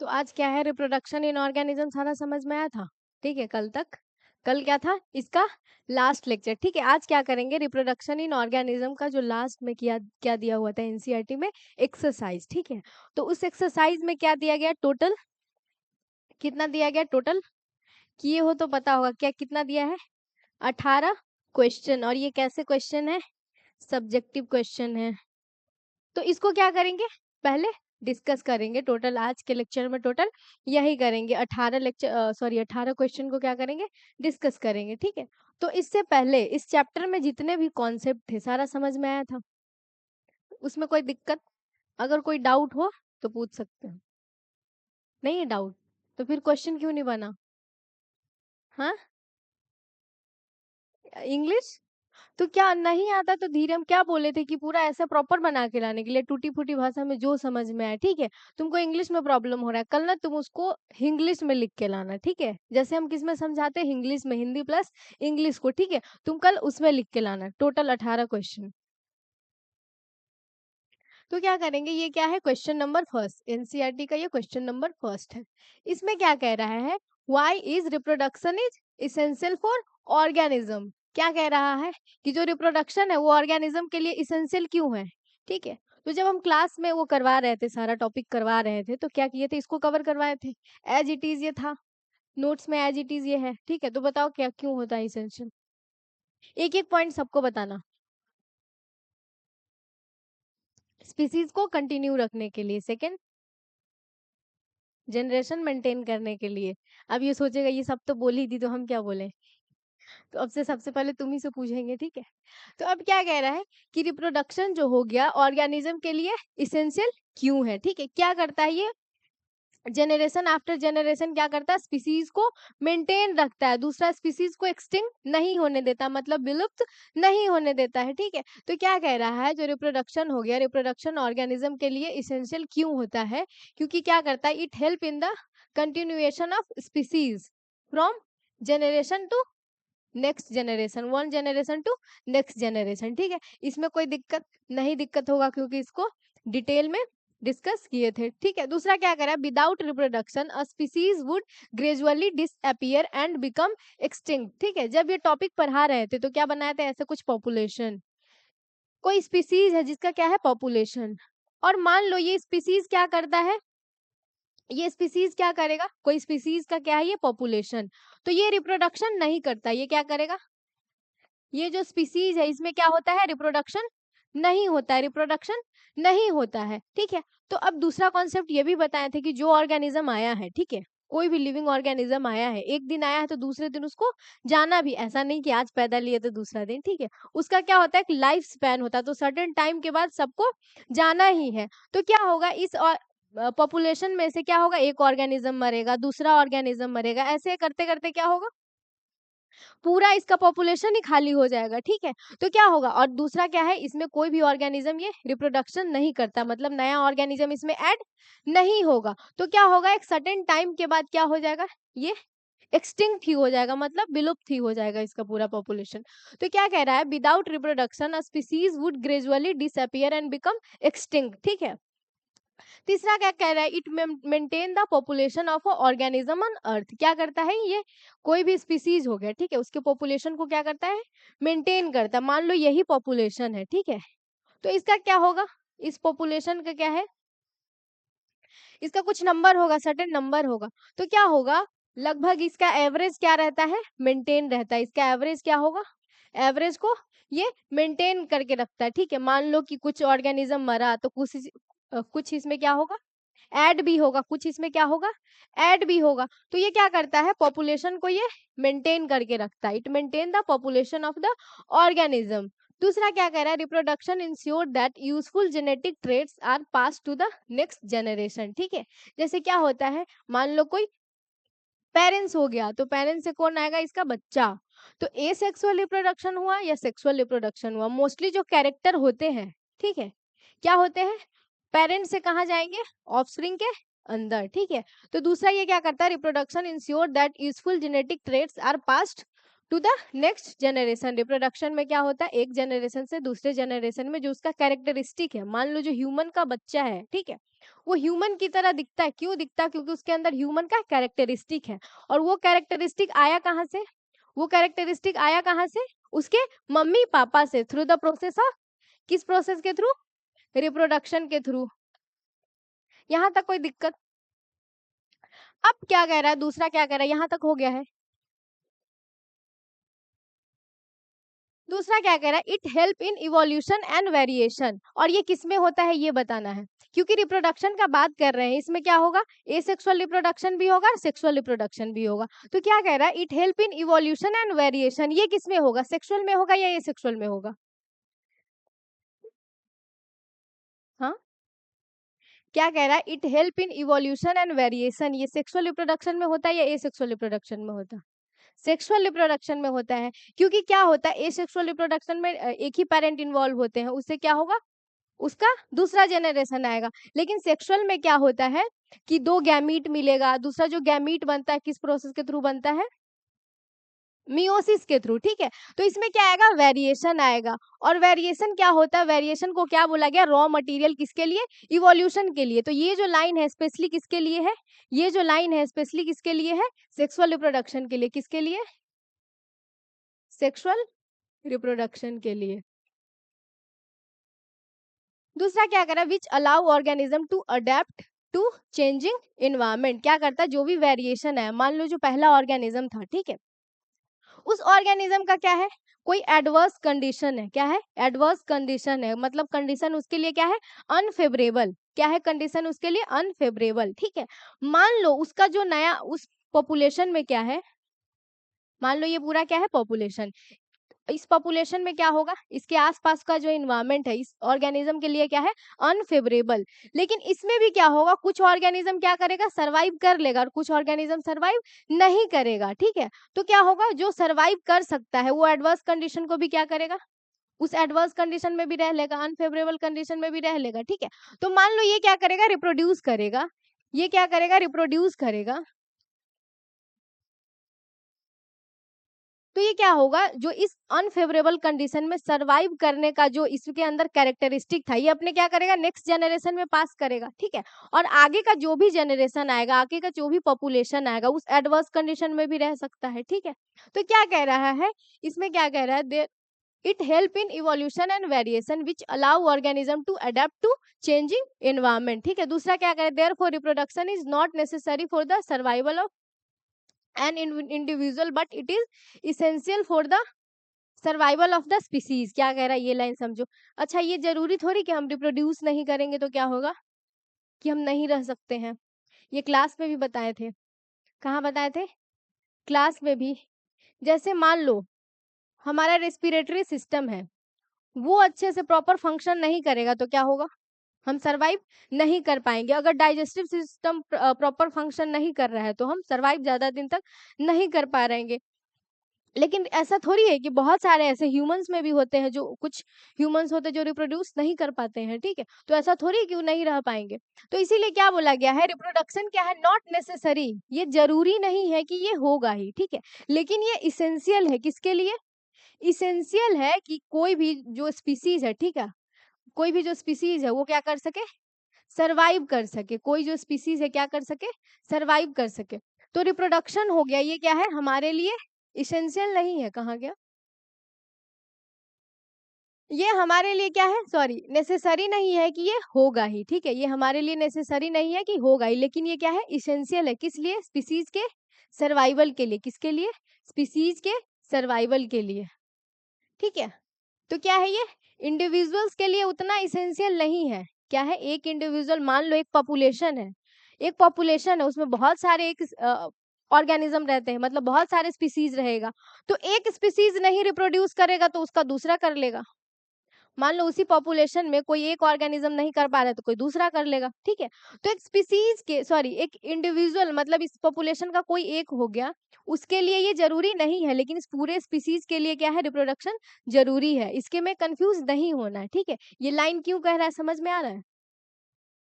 तो आज क्या है, रिप्रोडक्शन इन ऑर्गेनिज्म, सारा समझ में आया था? ठीक है, कल तक, कल क्या था इसका लास्ट लेक्चर। ठीक है, आज क्या करेंगे, रिप्रोडक्शन इन ऑर्गेनिज्म का जो लास्ट में किया क्या दिया हुआ था एनसीईआरटी में, एक्सरसाइज। ठीक है, तो उस एक्सरसाइज में क्या दिया गया, टोटल कितना दिया गया, टोटल किए हो तो पता होगा क्या कितना दिया है, 18 क्वेश्चन। और ये कैसे क्वेश्चन है, सब्जेक्टिव क्वेश्चन है। तो इसको क्या करेंगे, पहले डिस्कस करेंगे। टोटल आज के लेक्चर में टोटल यही करेंगे, 18 क्वेश्चन को क्या करेंगे, डिस्कस करेंगे। ठीक है, तो इससे पहले इस चैप्टर में जितने भी कॉन्सेप्ट थे सारा समझ में आया था? उसमें कोई दिक्कत, अगर कोई डाउट हो तो पूछ सकते हैं। नहीं है डाउट तो फिर क्वेश्चन क्यों नहीं बना? हाँ, इंग्लिश तो क्या नहीं आता, तो धीरे हम क्या बोले थे कि पूरा ऐसा प्रॉपर बना के लाने के लिए, टूटी फूटी भाषा में जो समझ में आए। ठीक है, तुमको इंग्लिश में प्रॉब्लम हो रहा है, कल ना तुम उसको इंग्लिश में लिख के लाना। ठीक है, जैसे हम किस में समझाते हैं, इंग्लिश में, हिंदी प्लस इंग्लिश को। ठीक है, तुम कल उसमें लिख के लाना, टोटल 18 क्वेश्चन। तो क्या करेंगे, ये क्या है, क्वेश्चन नंबर फर्स्ट, एनसीईआरटी का ये क्वेश्चन नंबर फर्स्ट है। इसमें क्या कह रहा है, why is reproduction is essential for organism. क्या कह रहा है कि जो रिप्रोडक्शन है वो ऑर्गेनिज्म के लिए इसेंशियल क्यों है। ठीक है, तो जब हम क्लास में वो करवा रहे थे, सारा टॉपिक करवा रहे थे, तो क्या किए थे, इसको कवर करवाए थे, एज इट इज ये था, नोट्स में एज इट इज ये है। ठीक है, तो बताओ क्या क्यों होता है इसेंशियल, एक एक पॉइंट सबको बताना। स्पीसीज को कंटिन्यू रखने के लिए, सेकेंड जनरेशन मेंटेन करने के लिए। अब ये सोचेगा ये सब तो बोल ही दी तो हम क्या बोले, तो अब से सबसे पहले तुम ही से पूछेंगे। ठीक है, तो अब क्या कह रहा है कि रिप्रोडक्शन जो हो गया ऑर्गेनिज्म के लिए इसेंशियल क्यों है। ठीक है, क्या करता है ये, जेनरेशन आफ्टर जेनरेशन क्या करता है, स्पीसीज को मेंटेन रखता है, दूसरा स्पीसीज को एक्सटिंक्ट नहीं होने देता, मतलब विलुप्त नहीं होने देता है। ठीक है, तो क्या कह रहा है, जो रिप्रोडक्शन हो गया, रिप्रोडक्शन ऑर्गेनिज्म के लिए इसेंशियल क्यों होता है, क्योंकि क्या करता है, it help in the continuation of species from generation to next generation, one generation to next generation. ठीक है, इसमें कोई दिक्कत नहीं, दिक्कत होगा क्योंकि इसको डिटेल में डिस्कस किए थे। ठीक है, दूसरा क्या करा, without reproduction a species would gradually disappear and become extinct. ठीक है, जब ये टॉपिक पढ़ा रहे थे तो क्या बनाए थे, ऐसे कुछ पॉपुलेशन, कोई स्पीसीज है जिसका क्या है पॉपुलेशन, और मान लो ये स्पीसीज क्या करता है, ये स्पीसीज क्या करेगा, कोई स्पीसीज का क्या है ये पॉपुलेशन, तो ये रिप्रोडक्शन नहीं करता, ये क्या करेगा, ये जो स्पीसीज है इसमें क्या होता है, रिप्रोडक्शन नहीं होता है, रिप्रोडक्शन नहीं होता है। ठीक है, तो अब दूसरा कॉन्सेप्ट ये भी बताए थे कि जो ऑर्गेनिज्म आया है, ठीक है, कोई भी लिविंग ऑर्गेनिज्म आया है, एक दिन आया है तो दूसरे दिन उसको जाना भी, ऐसा नहीं कि आज पैदा लिए तो दूसरा दिन। ठीक है, उसका क्या होता है, एक लाइफ स्पैन होता है, तो सर्टेन टाइम के बाद सबको जाना ही है। तो क्या होगा, इस पॉपुलेशन में से क्या होगा, एक ऑर्गेनिज्म मरेगा, दूसरा ऑर्गेनिज्म मरेगा, ऐसे करते करते क्या होगा, पूरा इसका पॉपुलेशन ही खाली हो जाएगा। ठीक है, तो क्या होगा, और दूसरा क्या है, इसमें कोई भी ऑर्गेनिज्म ये रिप्रोडक्शन नहीं करता, मतलब नया ऑर्गेनिज्म इसमें ऐड नहीं होगा। तो क्या होगा, एक सर्टेन टाइम के बाद क्या हो जाएगा, ये एक्सटिंक्ट ही हो जाएगा, मतलब विलुप्त ही हो जाएगा इसका पूरा पॉपुलेशन। तो क्या कह रहा है, without reproduction a species would gradually disappear and become extinct. ठीक है, तीसरा क्या कह रहा है, it maintain the population of organism on earth. क्या करता है ये, कोई भी स्पीसीज हो गया, ठीक है, उसके पॉपुलेशन को क्या करता है, मेंटेन करता है। मान लो यही पॉपुलेशन है, ठीक है, तो इसका क्या होगा, इस पॉपुलेशन का क्या है, इसका कुछ नंबर होगा, सर्टेन नंबर होगा, तो क्या होगा, लगभग इसका एवरेज क्या रहता है, मेंटेन रहता है, इसका एवरेज क्या होगा, एवरेज को ये मेंटेन करके रखता है। ठीक है, मान लो कि कुछ ऑर्गेनिज्म मरा तो कुछ इसमें क्या होगा, ऐड भी होगा, कुछ इसमें क्या होगा, ऐड भी होगा। तो ये क्या करता है, पॉपुलेशन को ये मेंटेन करके रखता है, it maintain the population of the organism. दूसरा क्या कह रहा है, reproduction ensure that useful genetic traits are pass to the next generation. ठीक है, जैसे क्या होता है, मान लो कोई पेरेंट्स हो गया, तो पेरेंट्स से कौन आएगा, इसका बच्चा। तो ए सेक्सुअल रिप्रोडक्शन हुआ या सेक्सुअल रिप्रोडक्शन हुआ, मोस्टली जो कैरेक्टर होते हैं, ठीक है, क्या होते हैं, पेरेंट्स से कहाँ जाएंगे, ऑफस्प्रिंग के अंदर। ठीक है, तो दूसरा ये क्या करता है, reproduction ensure that useful genetic traits are passed to the next generation. Reproduction में क्या होता है, एक जनरेशन से दूसरे जनरेशन में जो उसका कैरेक्टरिस्टिक है, मान लो जो ह्यूमन का बच्चा है, ठीक है, वो ह्यूमन की तरह दिखता है। क्यों दिखता है? क्योंकि उसके अंदर ह्यूमन का कैरेक्टरिस्टिक है। और वो कैरेक्टरिस्टिक आया कहाँ से? वो कैरेक्टरिस्टिक आया कहाँ से? उसके मम्मी पापा से, थ्रू द प्रोसेस ऑफ, किस प्रोसेस के थ्रू? रिप्रोडक्शन के थ्रू। यहां तक कोई दिक्कत? अब क्या कह रहा है, दूसरा क्या कह रहा है, यहां तक हो गया है। दूसरा क्या कह रहा है, it help in evolution and variation. और ये किस में होता है ये बताना है, क्योंकि रिप्रोडक्शन का बात कर रहे हैं, इसमें क्या होगा, एसेक्सुअल रिप्रोडक्शन भी होगा, सेक्सुअल रिप्रोडक्शन भी होगा। तो क्या कह रहा है, it help in evolution and variation. ये किस में होगा, सेक्सुअल में होगा या एसेक्सुअल में होगा? हाँ, क्या कह रहा है, it help in evolution and variation. ये सेक्सुअल रिप्रोडक्शन में होता है या एसेक्सुअल रिप्रोडक्शन में होता है? सेक्सुअल रिप्रोडक्शन में होता है। क्योंकि क्या होता है, एसेक्सुअल रिप्रोडक्शन में एक ही पेरेंट इन्वॉल्व होते हैं, उससे क्या होगा, उसका दूसरा जनरेशन आएगा। लेकिन सेक्सुअल में क्या होता है कि दो गैमीट मिलेगा, दूसरा जो गैमीट बनता है किस प्रोसेस के थ्रू बनता है, मियोसिस के थ्रू, ठीक है। तो इसमें क्या आएगा, वेरिएशन आएगा। और वेरिएशन क्या होता है, वेरिएशन को क्या बोला गया, रॉ मटेरियल किसके लिए, इवोल्यूशन के लिए। तो ये जो लाइन है स्पेशली किसके लिए है, ये जो लाइन है स्पेशली किसके लिए है, सेक्सुअल रिप्रोडक्शन के लिए। किसके लिए? सेक्सुअल रिप्रोडक्शन के लिए। दूसरा क्या करा, which allow organism to adapt to changing environment. क्या करता है, जो भी वेरिएशन है, मान लो जो पहला ऑर्गेनिज्म था, ठीक है, उस ऑर्गेनिज्म का क्या है, कोई एडवर्स कंडीशन है। क्या है, एडवर्स कंडीशन है, मतलब कंडीशन उसके लिए क्या है, अनफेवरेबल। क्या है कंडीशन उसके लिए, अनफेवरेबल, ठीक है। मान लो उसका जो नया उस पॉपुलेशन में क्या है, मान लो ये पूरा क्या है, पॉपुलेशन, इस पॉपुलेशन में क्या होगा, इसके आसपास का जो इन्वायरमेंट है इस ऑर्गेनिज्म के लिए क्या है, अनफेवरेबल। लेकिन इसमें भी क्या होगा, कुछ ऑर्गेनिज्म क्या करेगा, सरवाइव कर लेगा, और कुछ ऑर्गेनिज्म सरवाइव नहीं करेगा, ठीक है। तो क्या होगा, जो सरवाइव कर सकता है वो एडवर्स कंडीशन को भी क्या करेगा, उस एडवर्स कंडीशन में भी रह लेगा, अनफेवरेबल कंडीशन में भी रह लेगा, ठीक है। तो मान लो ये क्या करेगा, रिप्रोड्यूस करेगा, ये क्या करेगा, रिप्रोड्यूस करेगा। तो ये क्या होगा, जो इस अनफेवरेबल कंडीशन में सरवाइव करने का जो इसके अंदर कैरेक्टरिस्टिक था, ये अपने क्या करेगा, नेक्स्ट जनरेशन में पास करेगा, ठीक है। और आगे का जो भी जनरेशन आएगा, आगे का जो भी पॉपुलेशन आएगा, उस एडवर्स कंडीशन में भी रह सकता है, ठीक है। तो क्या कह रहा है, इसमें क्या कह रहा है, it help in evolution and variation which allow organism to adapt to changing environment, ठीक है। दूसरा क्या कह रहा है, therefore reproduction is not necessary for the survival of an individual but it is essential for the survival of the species. क्या कह रहा है, ये लाइन समझो। अच्छा, ये जरूरी थोड़ी कि हम रिप्रोड्यूस नहीं करेंगे तो क्या होगा, कि हम नहीं रह सकते हैं। ये क्लास में भी बताए थे। कहाँ बताए थे, क्लास में भी। जैसे मान लो हमारा रेस्पिरेटरी सिस्टम है, वो अच्छे से प्रॉपर फंक्शन नहीं करेगा तो क्या होगा, हम सरवाइव नहीं कर पाएंगे। अगर डाइजेस्टिव सिस्टम प्रॉपर फंक्शन नहीं कर रहा है तो हम सरवाइव ज्यादा दिन तक नहीं कर पा रहेंगे। लेकिन ऐसा थोड़ी है कि बहुत सारे ऐसे ह्यूमंस में भी होते हैं, जो कुछ ह्यूमंस होते हैं जो रिप्रोड्यूस नहीं कर पाते हैं, ठीक है। तो ऐसा थोड़ी क्यों नहीं रह पाएंगे। तो इसीलिए क्या बोला गया है, रिप्रोडक्शन क्या है, नॉट नेसेसरी, ये जरूरी नहीं है कि ये होगा ही, ठीक है। लेकिन ये इसेंशियल है, किसके लिए, इसेंशियल है कि कोई भी जो स्पीसीज है, ठीक है, कोई भी जो स्पीसीज है वो क्या कर सके, सरवाइव कर सके। कोई जो स्पीसीज है क्या कर सके, सरवाइव कर सके। तो रिप्रोडक्शन हो गया, ये क्या है, हमारे लिए इसेंशियल नहीं है। कहाँ गया, ये हमारे लिए क्या है, सॉरी, नेसेसरी नहीं है कि ये होगा ही, ठीक है। ये हमारे लिए नेसेसरी नहीं है कि होगा ही, लेकिन ये क्या है, इसेंशियल है। किस लिए, स्पीसीज के सर्वाइवल के लिए। किसके लिए, स्पीसीज के सर्वाइवल के लिए, ठीक है। तो क्या है ये, इंडिविजुअल्स के लिए उतना इसेंशियल नहीं है। क्या है, एक इंडिविजुअल, मान लो एक पॉपुलेशन है, एक पॉपुलेशन है, उसमें बहुत सारे एक ऑर्गेनिज्म रहते हैं, मतलब बहुत सारे स्पीसीज रहेगा। तो एक स्पीसीज नहीं रिप्रोड्यूस करेगा तो उसका दूसरा कर लेगा। मान लो उसी पॉपुलेशन में कोई एक ऑर्गेनिज्म नहीं कर पा रहा है तो कोई दूसरा कर लेगा, ठीक है। तो एक स्पीसीज के, सॉरी, एक इंडिविजुअल, मतलब इस पॉपुलेशन का कोई एक हो गया, उसके लिए ये जरूरी नहीं है, लेकिन इस पूरे स्पीसीज के लिए क्या है, रिप्रोडक्शन जरूरी है। इसके में कंफ्यूज नहीं होना है, ठीक है। ये लाइन क्यों कह रहा है, समझ में आ रहा है।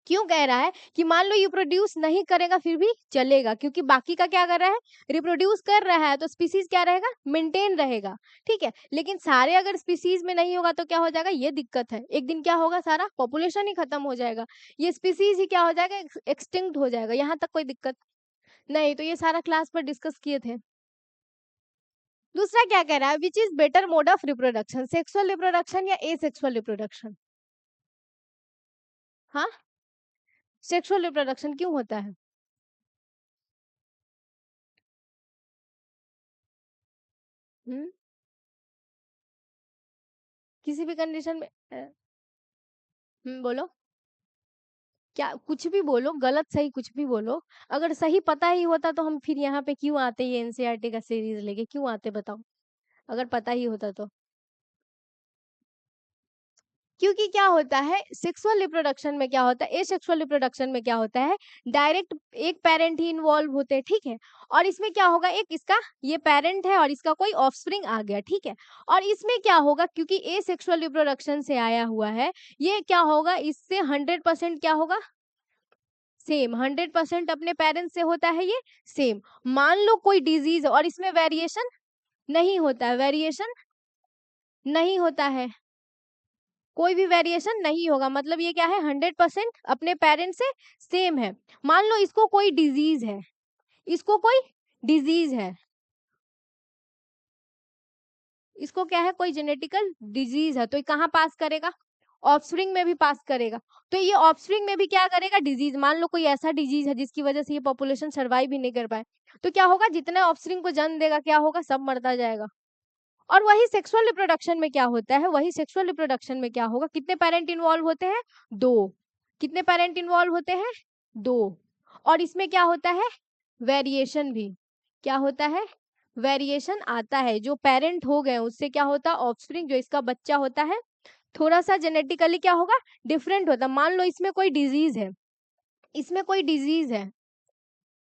क्यों कह रहा है कि मान लो ये प्रोड्यूस नहीं करेगा फिर भी चलेगा, क्योंकि बाकी का क्या कर रहा है, रिप्रोड्यूस कर रहा है, तो स्पीसीज क्या रहेगा, मेंटेन रहेगा, ठीक है। लेकिन सारे अगर स्पीसीज में नहीं होगा तो क्या हो जाएगा, ये दिक्कत है, एक दिन क्या होगा, सारा पॉपुलेशन ही खत्म हो जाएगा, ये स्पीसीज ही क्या हो जाएगा, एक्सटिंक्ट हो जाएगा। यहाँ तक कोई दिक्कत नहीं, तो ये सारा क्लास पर डिस्कस किए थे। दूसरा क्या कह रहा है, which is better mode of reproduction, sexual reproduction या एसेक्सुअल रिप्रोडक्शन। हाँ, सेक्सुअल रिप्रोडक्शन क्यों होता है? हम्म, किसी भी कंडीशन में बोलो, क्या कुछ भी बोलो, गलत सही कुछ भी बोलो, अगर सही पता ही होता तो हम फिर यहाँ पे क्यों आते, ये एनसीईआरटी का सीरीज लेके क्यों आते बताओ, अगर पता ही होता तो। क्योंकि क्या होता है, सेक्सुअल रिप्रोडक्शन में क्या होता है, एसेक्सुअल रिप्रोडक्शन में क्या होता है, डायरेक्ट एक पेरेंट ही इन्वॉल्व होते हैं, ठीक है। और इसमें क्या होगा, एक इसका ये पेरेंट है और इसका कोई ऑफस्प्रिंग आ गया, ठीक है। और इसमें क्या होगा, क्योंकि एसेक्सुअल रिप्रोडक्शन से आया हुआ है, ये क्या होगा, इससे 100% क्या होगा, सेम 100% अपने पेरेंट्स से होता है ये सेम। मान लो कोई डिजीज और इसमें वेरिएशन नहीं होता है, वेरिएशन नहीं होता है, कोई भी वेरिएशन नहीं होगा, मतलब ये क्या है, 100% अपने पेरेंट्स से सेम है। मान लो इसको कोई डिजीज है, इसको कोई डिजीज है, इसको क्या है, कोई जेनेटिकल डिजीज है, तो ये कहाँ पास करेगा, ऑफस्प्रिंग में भी पास करेगा। तो ये ऑफस्प्रिंग में भी क्या करेगा, डिजीज, मान लो कोई ऐसा डिजीज है जिसकी वजह से ये पॉपुलेशन सर्वाइव ही नहीं कर पाए, तो क्या होगा, जितने ऑफस्प्रिंग को जन्म देगा क्या होगा, सब मरता जाएगा। और वही सेक्सुअल रिप्रोडक्शन में क्या होता है, वही सेक्सुअल रिप्रोडक्शन में क्या होगा, कितने पेरेंट इन्वॉल्व होते हैं, दो, कितने पेरेंट इन्वॉल्व होते हैं, दो। और इसमें क्या होता है, वेरिएशन भी, क्या होता है, वेरिएशन आता है, जो पेरेंट हो गए उससे क्या होता है, ऑफस्प्रिंग जो इसका बच्चा होता है, थोड़ा सा जेनेटिकली क्या होगा, डिफरेंट होता। मान लो इसमें कोई डिजीज है, इसमें कोई डिजीज है,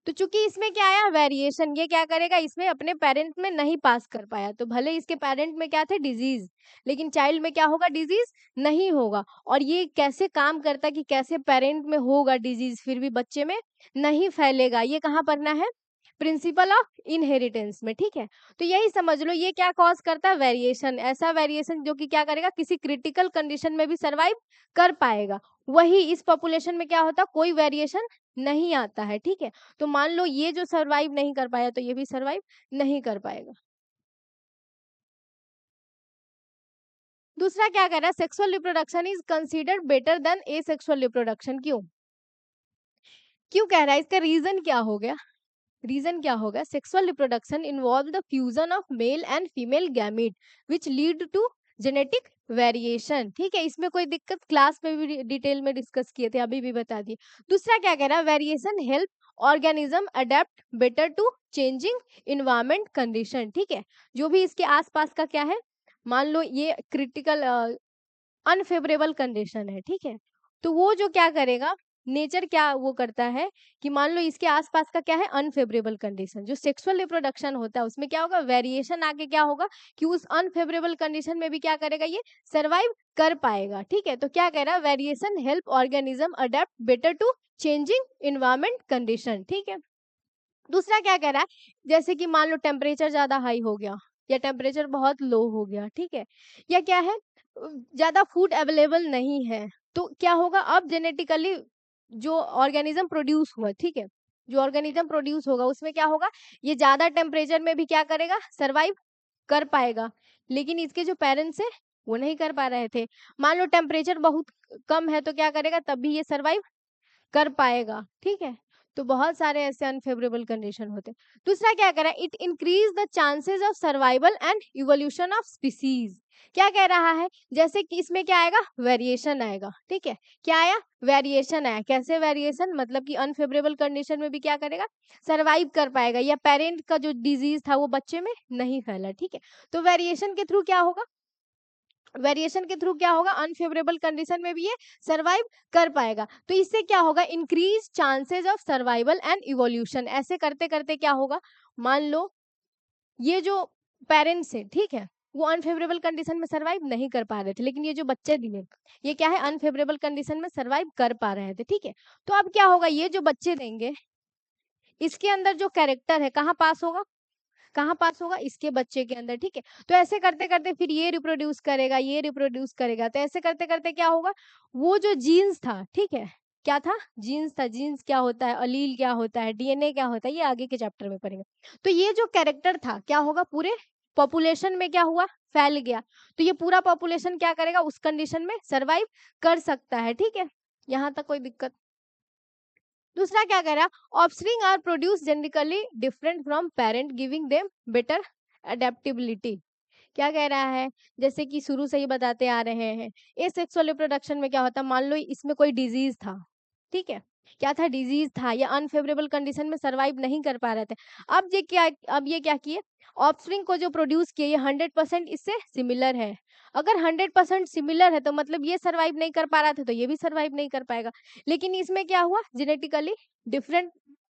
तो चूंकि इसमें क्या आया, वेरिएशन, ये क्या करेगा, इसमें अपने पेरेंट में नहीं पास कर पाया, तो भले इसके पेरेंट में क्या थे, डिजीज, लेकिन चाइल्ड में क्या होगा, डिजीज नहीं होगा। और ये कैसे काम करता है कि कैसे पेरेंट में होगा डिजीज फिर भी बच्चे में नहीं फैलेगा, ये कहाँ पढ़ना है, प्रिंसिपल ऑफ इनहेरिटेंस में, ठीक है। तो यही समझ लो, ये क्या कॉज करता है, वेरिएशन, ऐसा वेरिएशन जो कि क्या करेगा, किसी क्रिटिकल कंडीशन में भी सरवाइव कर पाएगा। वही इस पॉपुलेशन में क्या होता, कोई वेरिएशन नहीं आता है, ठीक है। तो मान लो ये जो सरवाइव नहीं कर पाया तो ये भी सरवाइव नहीं कर पाएगा। दूसरा क्या कह रहा है, sexual reproduction is considered better than A sexual reproduction, क्यों, क्यों कह रहा है, इसका रीजन क्या हो गया, रीजन क्या होगा, sexual reproduction involve the fusion of male and female gamete which lead to genetic variation, ठीक है। इसमें कोई दिक्कत, क्लास में भी डिटेल में डिस्कस किए थे, अभी भी बता दिए। दूसरा क्या कह रहा है, variation help organism adapt better to changing environment condition, ठीक है। जो भी इसके आसपास का क्या है, मान लो ये क्रिटिकल अनफेवरेबल कंडीशन है, ठीक है। तो वो जो क्या करेगा, नेचर क्या वो करता है कि मान लो इसके आसपास का क्या है, अनफेवरेबल कंडीशन, जो सेक्सुअल रिप्रोडक्शन होता है उसमें क्या होगा, वेरिएशन आके क्या होगा कि उस अनफेवरेबल कंडीशन में भी क्या करेगा, ये सरवाइव कर पाएगा, ठीक है। तो क्या कह रहा है, variation help organism adapt better to changing environment condition, ठीक है। दूसरा क्या कह रहा है, जैसे कि मान लो टेम्परेचर ज्यादा हाई हो गया या टेम्परेचर बहुत लो हो गया, ठीक है, या क्या है, ज्यादा फूड अवेलेबल नहीं है, तो क्या होगा, अब जेनेटिकली जो ऑर्गेनिज्म प्रोड्यूस हुआ, ठीक है, जो ऑर्गेनिज्म प्रोड्यूस होगा उसमें क्या होगा, ये ज्यादा टेम्परेचर में भी क्या करेगा, सरवाइव कर पाएगा। लेकिन इसके जो पेरेंट्स है वो नहीं कर पा रहे थे, मान लो टेम्परेचर बहुत कम है तो क्या करेगा, तब भी ये सरवाइव कर पाएगा, ठीक है। तो बहुत सारे ऐसे अनफेवरेबल कंडीशन होते हैं। दूसरा क्या कह रहा है, it increase the chances of survival and evolution of species, क्या कह रहा है, जैसे कि इसमें क्या आएगा, वेरिएशन आएगा, ठीक है। क्या आया, वेरिएशन आया, कैसे वेरिएशन, मतलब कि अनफेवरेबल कंडीशन में भी क्या करेगा, सरवाइव कर पाएगा, या पेरेंट का जो डिजीज था वो बच्चे में नहीं फैला, ठीक है। तो वेरिएशन के थ्रू क्या होगा, वेरिएशन के थ्रू क्या होगा, अनफेवरेबल कंडीशन में भी ये सरवाइव कर पाएगा। तो इससे क्या होगा, increase chances of survival and evolution, ऐसे करते करते क्या होगा, मान लो ये जो पेरेंट्स है, ठीक है, वो अनफेवरेबल कंडीशन में सर्वाइव नहीं कर पा रहे थे, लेकिन ये जो बच्चे दिए ये क्या है, अनफेवरेबल कंडीशन में सर्वाइव कर पा रहे थे, ठीक है। तो अब क्या होगा, ये जो बच्चे देंगे इसके अंदर जो कैरेक्टर है कहाँ पास होगा, कहाँ पास होगा, इसके बच्चे के अंदर, ठीक है। तो ऐसे करते करते फिर ये रिप्रोड्यूस करेगा, ये रिप्रोड्यूस करेगा, तो ऐसे करते करते क्या होगा, वो जो जीन्स था, ठीक है, क्या था, जीन्स था, जीन्स क्या होता है, अलील क्या होता है, डीएनए क्या होता है, ये आगे के चैप्टर में पढ़ेंगे। तो ये जो कैरेक्टर था क्या होगा, पूरे पॉपुलेशन में क्या हुआ, फैल गया। तो ये पूरा पॉपुलेशन क्या करेगा, उस कंडीशन में सर्वाइव कर सकता है, ठीक है। यहाँ तक कोई दिक्कत। दूसरा क्या कह रहा है, offspring are produce genetically different from parent giving them better adaptability. क्या कह रहा है, जैसे कि शुरू से ही बताते आ रहे हैं, एसेक्सुअल रिप्रोडक्शन में क्या होता है, मान लो इसमें कोई डिजीज था, ठीक है, क्या था, डिजीज था, या अनफेवरेबल कंडीशन में सरवाइव नहीं कर पा रहे थे। अब ये क्या किए, ऑफस्प्रिंग को जो प्रोड्यूस किए ये 100% इससे सिमिलर है। अगर 100% सिमिलर है तो मतलब ये सरवाइव नहीं कर पा रहा था तो ये भी सरवाइव नहीं कर पाएगा। लेकिन इसमें क्या हुआ, जेनेटिकली डिफरेंट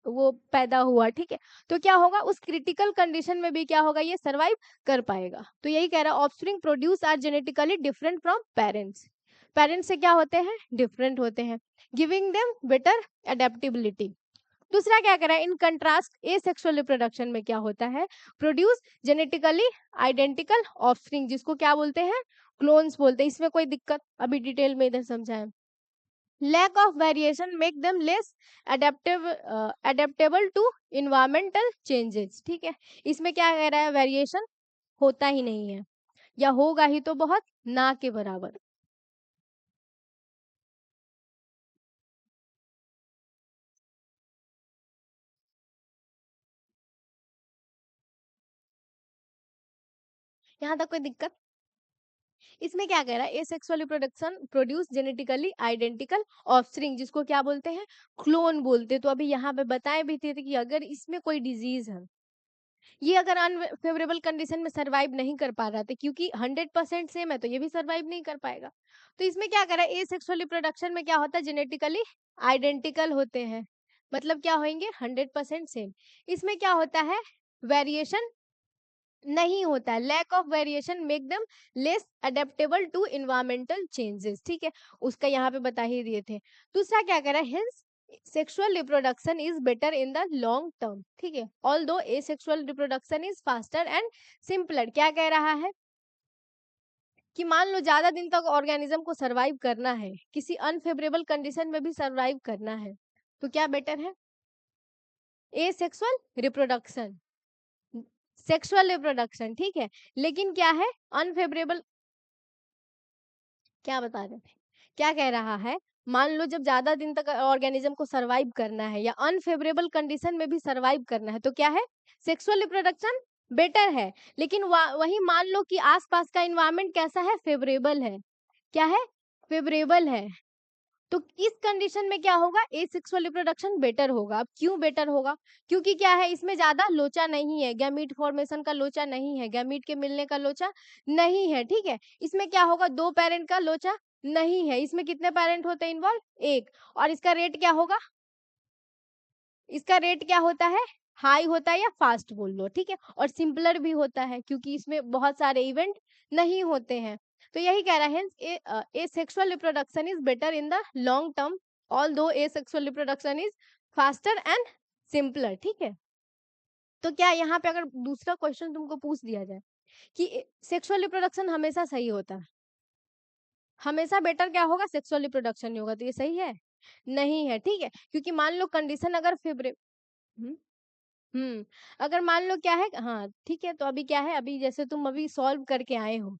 वो पैदा हुआ, ठीक है। तो क्या होगा, उस क्रिटिकल कंडीशन में भी क्या होगा, ये सरवाइव कर पाएगा। तो यही कह रहा है, offspring produce are genetically different from parents, parents से क्या होते हैं, डिफरेंट होते हैं, गिविंग देम बेटर अडेप्टेबिलिटी। दूसरा क्या कह रहा है, इन कंट्रास्ट एसेक्सुअल रिप्रोडक्शन में क्या होता है, प्रोड्यूस जेनेटिकली आइडेंटिकल ऑफस्प्रिंग, जिसको क्या बोलते हैं, क्लोन्स बोलते हैं। इसमें कोई दिक्कत, अभी डिटेल में इधर समझाएं। Lack of variation make them less adaptable to environmental changes, ठीक है। इसमें क्या कह रहा है, वेरिएशन होता ही नहीं है, या होगा ही तो बहुत ना के बराबर। यहाँ तक कोई दिक्कत। इसमें क्या कह रहा है, asexual reproduction produce genetically identical offspring, जिसको क्या बोलते हैं, क्लोन बोलते। तो अभी यहाँ पे बताए भी थे कि अगर इसमें कोई डिजीज है, ये अगर अनफेवरेबल कंडीशन में सरवाइव नहीं कर पा रहा था, क्योंकि 100% सेम है तो ये भी सरवाइव नहीं कर पाएगा। तो इसमें क्या करा है, एसेक्सुअल रिप्रोडक्शन में क्या होता है, जेनेटिकली आइडेंटिकल होते हैं, मतलब क्या होंगे, 100% सेम। इसमें क्या होता है, वेरिएशन नहीं होता है, lack of variation make them less adaptable to environmental changes, ठीक है। उसका यहाँ पे बता ही दिए थे। दूसरा क्या कह रहा है, hence sexual reproduction is better in the long term, ठीक है, although asexual reproduction is faster and simpler. क्या कह रहा है कि मान लो ज्यादा दिन तक ऑर्गेनिज्म को सरवाइव करना है, किसी अनफेवरेबल कंडीशन में भी सरवाइव करना है, तो क्या बेटर है, एसेक्सुअल रिप्रोडक्शन, सेक्सुअल रिप्रोडक्शन, ठीक है। लेकिन क्या है, अनफेवरेबल, क्या बता रहे थे, क्या कह रहा है, मान लो जब ज्यादा दिन तक ऑर्गेनिज्म को सरवाइव करना है या अनफेवरेबल कंडीशन में भी सरवाइव करना है तो क्या है, सेक्सुअल रिप्रोडक्शन बेटर है। लेकिन वही मान लो कि आसपास का इन्वायरमेंट कैसा है, फेवरेबल है, क्या है, फेवरेबल है, तो इस कंडीशन में क्या होगा, एसेक्सुअल रिप्रोडक्शन बेटर होगा। अब क्यों बेटर होगा, क्योंकि क्या है, इसमें ज्यादा लोचा नहीं है, गैमीट फॉर्मेशन का लोचा नहीं है, गैमीट के मिलने का लोचा नहीं है, ठीक है। इसमें क्या होगा, दो पेरेंट का लोचा नहीं है, इसमें कितने पेरेंट होते हैं इन्वॉल्व, एक। और इसका रेट क्या होगा, इसका रेट क्या होता है, हाई होता है या फास्ट बोल लो, ठीक है। और सिंपलर भी होता है क्योंकि इसमें बहुत सारे इवेंट नहीं होते हैं। तो यही कह रहा है, asexual reproduction is better in the long term, although asexual reproduction is faster and simpler, ठीक है। तो क्या यहाँ पे अगर दूसरा क्वेश्चन तुमको पूछ दिया जाए कि सेक्सुअल रिप्रोडक्शन हमेशा सही होता है, हमेशा बेटर क्या होगा, सेक्सुअल रिप्रोडक्शन ही होगा, तो ये सही है, नहीं है, ठीक है। क्योंकि मान लो कंडीशन अगर फेवरेट, हम्म, अगर मान लो क्या है, हाँ ठीक है, तो अभी क्या है, अभी जैसे तुम अभी सॉल्व करके आए हो,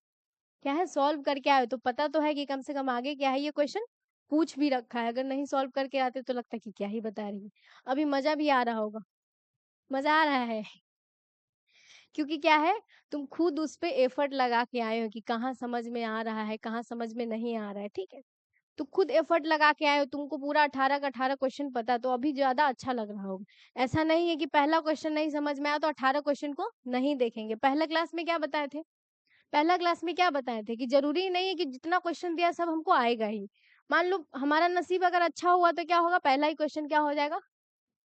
क्या है, सॉल्व करके आए हो तो पता तो है कि कम से कम आगे क्या है, ये क्वेश्चन पूछ भी रखा है। अगर नहीं सॉल्व करके आते तो लगता कि क्या ही बता रही है। अभी मजा भी आ रहा होगा, मजा आ रहा है, क्योंकि क्या है, तुम खुद उस पे एफर्ट लगा के आए हो कि कहाँ समझ में आ रहा है, कहाँ समझ में नहीं आ रहा है, ठीक है। तो खुद एफर्ट लगा के आए हो, तुमको पूरा 18 का 18 क्वेश्चन पता, तो अभी ज्यादा अच्छा लग रहा होगा। ऐसा नहीं है कि पहला क्वेश्चन नहीं समझ में आया तो 18 क्वेश्चन को नहीं देखेंगे। पहला क्लास में क्या बताए थे, पहला क्लास में क्या बताए थे कि जरूरी नहीं है कि जितना क्वेश्चन दिया सब हमको आएगा ही। मान लो हमारा नसीब अगर अच्छा हुआ तो क्या होगा, पहला ही क्वेश्चन क्या हो जाएगा,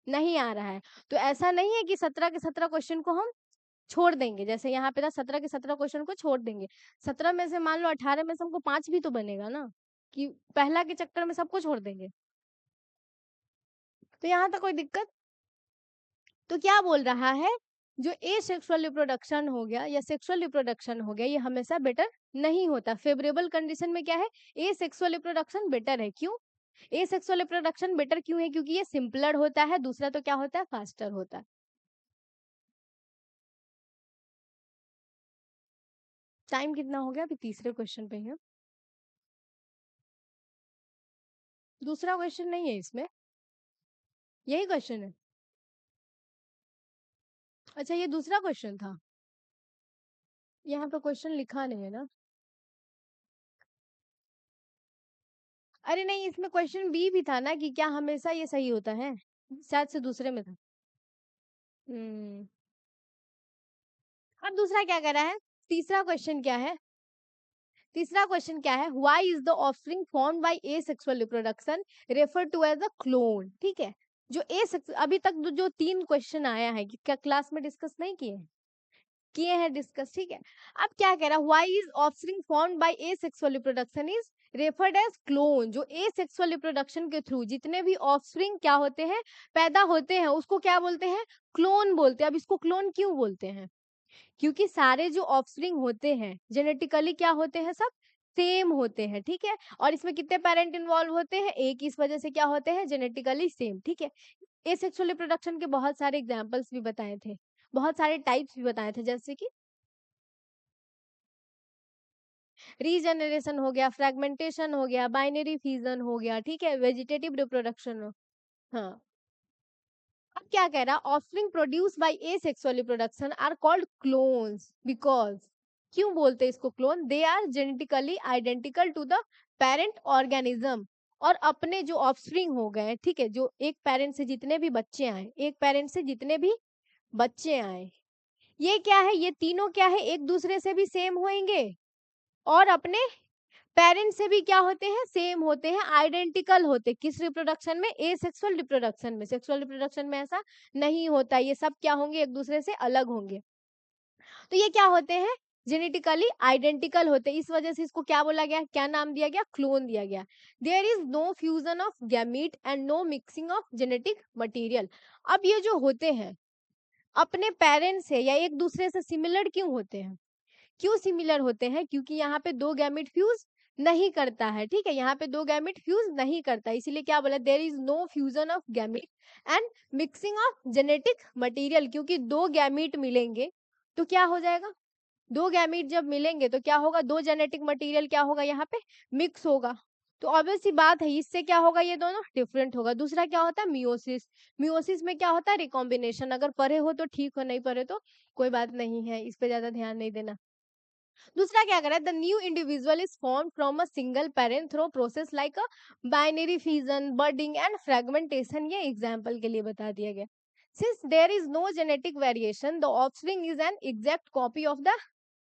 नहीं आ रहा है। तो ऐसा नहीं है कि 17 के 17 क्वेश्चन को हम छोड़ देंगे, जैसे यहाँ पे था 17 के 17 क्वेश्चन को छोड़ देंगे। 17 में से मान लो 18 में से हमको 5 भी तो बनेगा ना, कि पहला के चक्कर में सबको छोड़ देंगे। तो यहाँ तक कोई दिक्कत? तो क्या बोल रहा है, जो ए सेक्सुअल रिप्रोडक्शन हो गया या सेक्सुअल रिप्रोडक्शन हो गया, ये हमेशा बेटर नहीं होता। फेवरेबल कंडीशन में क्या है, ए सेक्सुअल रिप्रोडक्शन बेटर है। क्यों ए सेक्सुअल रिप्रोडक्शन बेटर क्यों है? क्योंकि ये सिंपलर होता है, दूसरा तो क्या होता है, फास्टर होता है। टाइम कितना हो गया? अभी तीसरे क्वेश्चन पे है, दूसरा क्वेश्चन नहीं है इसमें, यही क्वेश्चन है। अच्छा, ये दूसरा क्वेश्चन था, यहाँ पे क्वेश्चन लिखा नहीं है ना। अरे नहीं, इसमें क्वेश्चन बी भी था ना, कि क्या हमेशा ये सही होता है, शायद से दूसरे में था। हम्म। अब दूसरा क्या कह रहा है, तीसरा क्वेश्चन क्या है, तीसरा क्वेश्चन क्या है, why is the offspring formed by asexual reproduction refer to as a clone. ठीक है, जो अभी तक जो 3 क्वेश्चन आया है, क्या क्लास में डिस्कस नहीं किए? किए हैं डिस्कस, ठीक है। अब क्या कह रहा है, why is offspring formed by asexual reproduction is referred as clone. जो ए सेक्सुअल रिप्रोडक्शन के थ्रू जितने भी ऑफस्प्रिंग क्या होते हैं, पैदा होते हैं, उसको क्या बोलते हैं, क्लोन बोलते हैं। अब इसको क्लोन क्यों बोलते हैं? क्योंकि सारे जो ऑफस्प्रिंग होते हैं जेनेटिकली क्या होते हैं, सब सेम होते हैं, ठीक है। और इसमें कितने पेरेंट इन्वॉल्व होते हैं, एक, इस वजह से क्या होते हैं, जेनेटिकली सेम, ठीक है। एसेक्सुअल रिप्रोडक्शन के बहुत सारे एग्जांपल्स भी बताए थे, बहुत सारे टाइप्स भी बताए थे, जैसे कि रीजनरेशन हो गया, फ्रेगमेंटेशन हो गया, बाइनरी फ्यूजन हो गया, ठीक है, वेजिटेटिव रिप्रोडक्शन हो। हाँ। अब क्या कह रहा, offspring produce by asexual reproduction are called clones because, क्यों बोलते हैं इसको clone, they are genetically identical to the parent organism. और अपने जो ऑफस्प्रिंग हो गए, ठीक है, जो एक पेरेंट से जितने भी बच्चे आए, एक पेरेंट से जितने भी बच्चे आए, ये क्या है, ये तीनों क्या है, एक दूसरे से भी सेम होंगे और अपने पेरेंट्स से भी क्या होते हैं, सेम होते हैं, आइडेंटिकल होते। किस रिप्रोडक्शन में, ए सेक्सुअल रिप्रोडक्शन में। सेक्सुअल रिप्रोडक्शन में ऐसा नहीं होता, ये सब क्या होंगे, एक दूसरे से अलग होंगे। तो ये क्या होते हैं, जेनेटिकली आइडेंटिकल होते हैं, इस वजह से इसको क्या बोला गया, क्या नाम दिया गया, क्लोन दिया गया। There is no fusion of gamete and no mixing of genetic material. अब ये जो होते हैं अपने पेरेंट्स से या एक दूसरे से सिमिलर क्यों होते हैं, क्यों सिमिलर होते हैं, क्योंकि यहाँ पे दो गैमेट फ्यूज नहीं करता है, ठीक है, यहाँ पे दो गैमेट फ्यूज नहीं करता, इसीलिए क्या बोला, there is no fusion of gamete and mixing of genetic material. क्योंकि दो गैमेट मिलेंगे तो क्या हो जाएगा, दो गैमेट जब मिलेंगे तो क्या होगा, दो जेनेटिक मटेरियल क्या होगा, यहाँ पे मिक्स होगा। तो ऑब्वियस सी बात है, इससे क्या होगा, ये दोनों डिफरेंट होगा। दूसरा क्या होता है, मियोसिस। मियोसिस में क्या होता है, रिकॉम्बिनेशन। अगर पढ़े हो तो ठीक हो, नहीं पढ़े तो कोई बात नहीं है, इस पे ज्यादा ध्यान नहीं देना। दूसरा क्या कर रहा है, the new individual is form from a single parent through process like a binary fusion, budding and fragmentation. ये एग्जाम्पल के लिए बता दिया गया। Since there is no genetic variation the offspring is an exact copy of the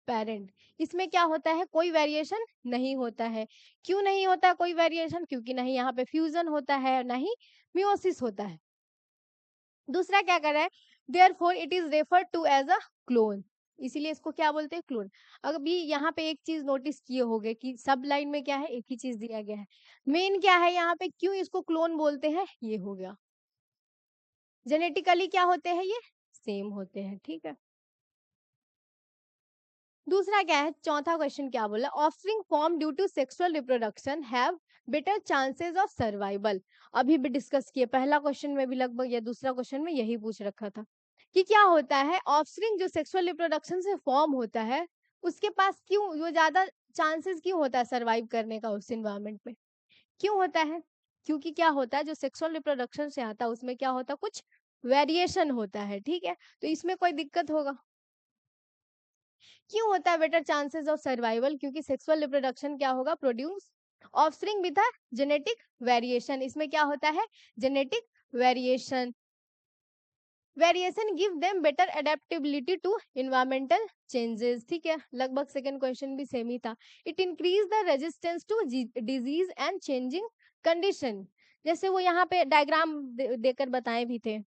parent. इसमें क्या होता है, कोई वेरिएशन नहीं होता है। क्यों नहीं होता है कोई वेरिएशन, क्योंकि नहीं यहाँ पे फ्यूजन होता है, नहीं मियोसिस होता है। दूसरा क्या कर रहा है, therefore it is referred to as a clone, इसीलिए इसको क्या बोलते हैं, क्लोन। अभी यहाँ पे एक चीज नोटिस किए होगे कि सब लाइन में क्या है, एक ही चीज दिया गया है। मेन क्या है यहाँ पे, क्यों इसको क्लोन बोलते हैं, ये हो गया, जेनेटिकली क्या होते हैं, ये सेम होते हैं, ठीक है। दूसरा क्या है, चौथा क्वेश्चन क्या बोला, offspring form due to sexual reproduction have better chances of survival. अभी भी डिस्कस किए, पहला क्वेश्चन में भी लगभग या दूसरा क्वेश्चन में यही पूछ रखा था कि क्या होता है, ऑफस्प्रिंग जो सेक्सुअल रिप्रोडक्शन से फॉर्म होता है उसके पास क्यों वो ज्यादा चांसेस क्यों होता है सर्वाइव करने का उस इन्वायरमेंट में, क्यों होता है, क्योंकि क्या होता है, जो सेक्सुअल रिप्रोडक्शन से आता है उसमें क्या होता है, कुछ वेरिएशन होता है, ठीक है। तो इसमें कोई दिक्कत होगा, क्यों होता है बेटर चांसेस ऑफ सर्वाइवल, क्योंकि सेक्सुअल रिप्रोडक्शन क्या होगा, produce offspring with a genetic variation. इसमें क्या होता है, genetic variation. Variation give them better adaptability to environmental changes, ठीक है, लगभग सेकंड क्वेश्चन भी सेम ही था। It increase the resistance to disease and changing condition, जैसे वो यहाँ पे डायग्राम देकर बताए भी थे।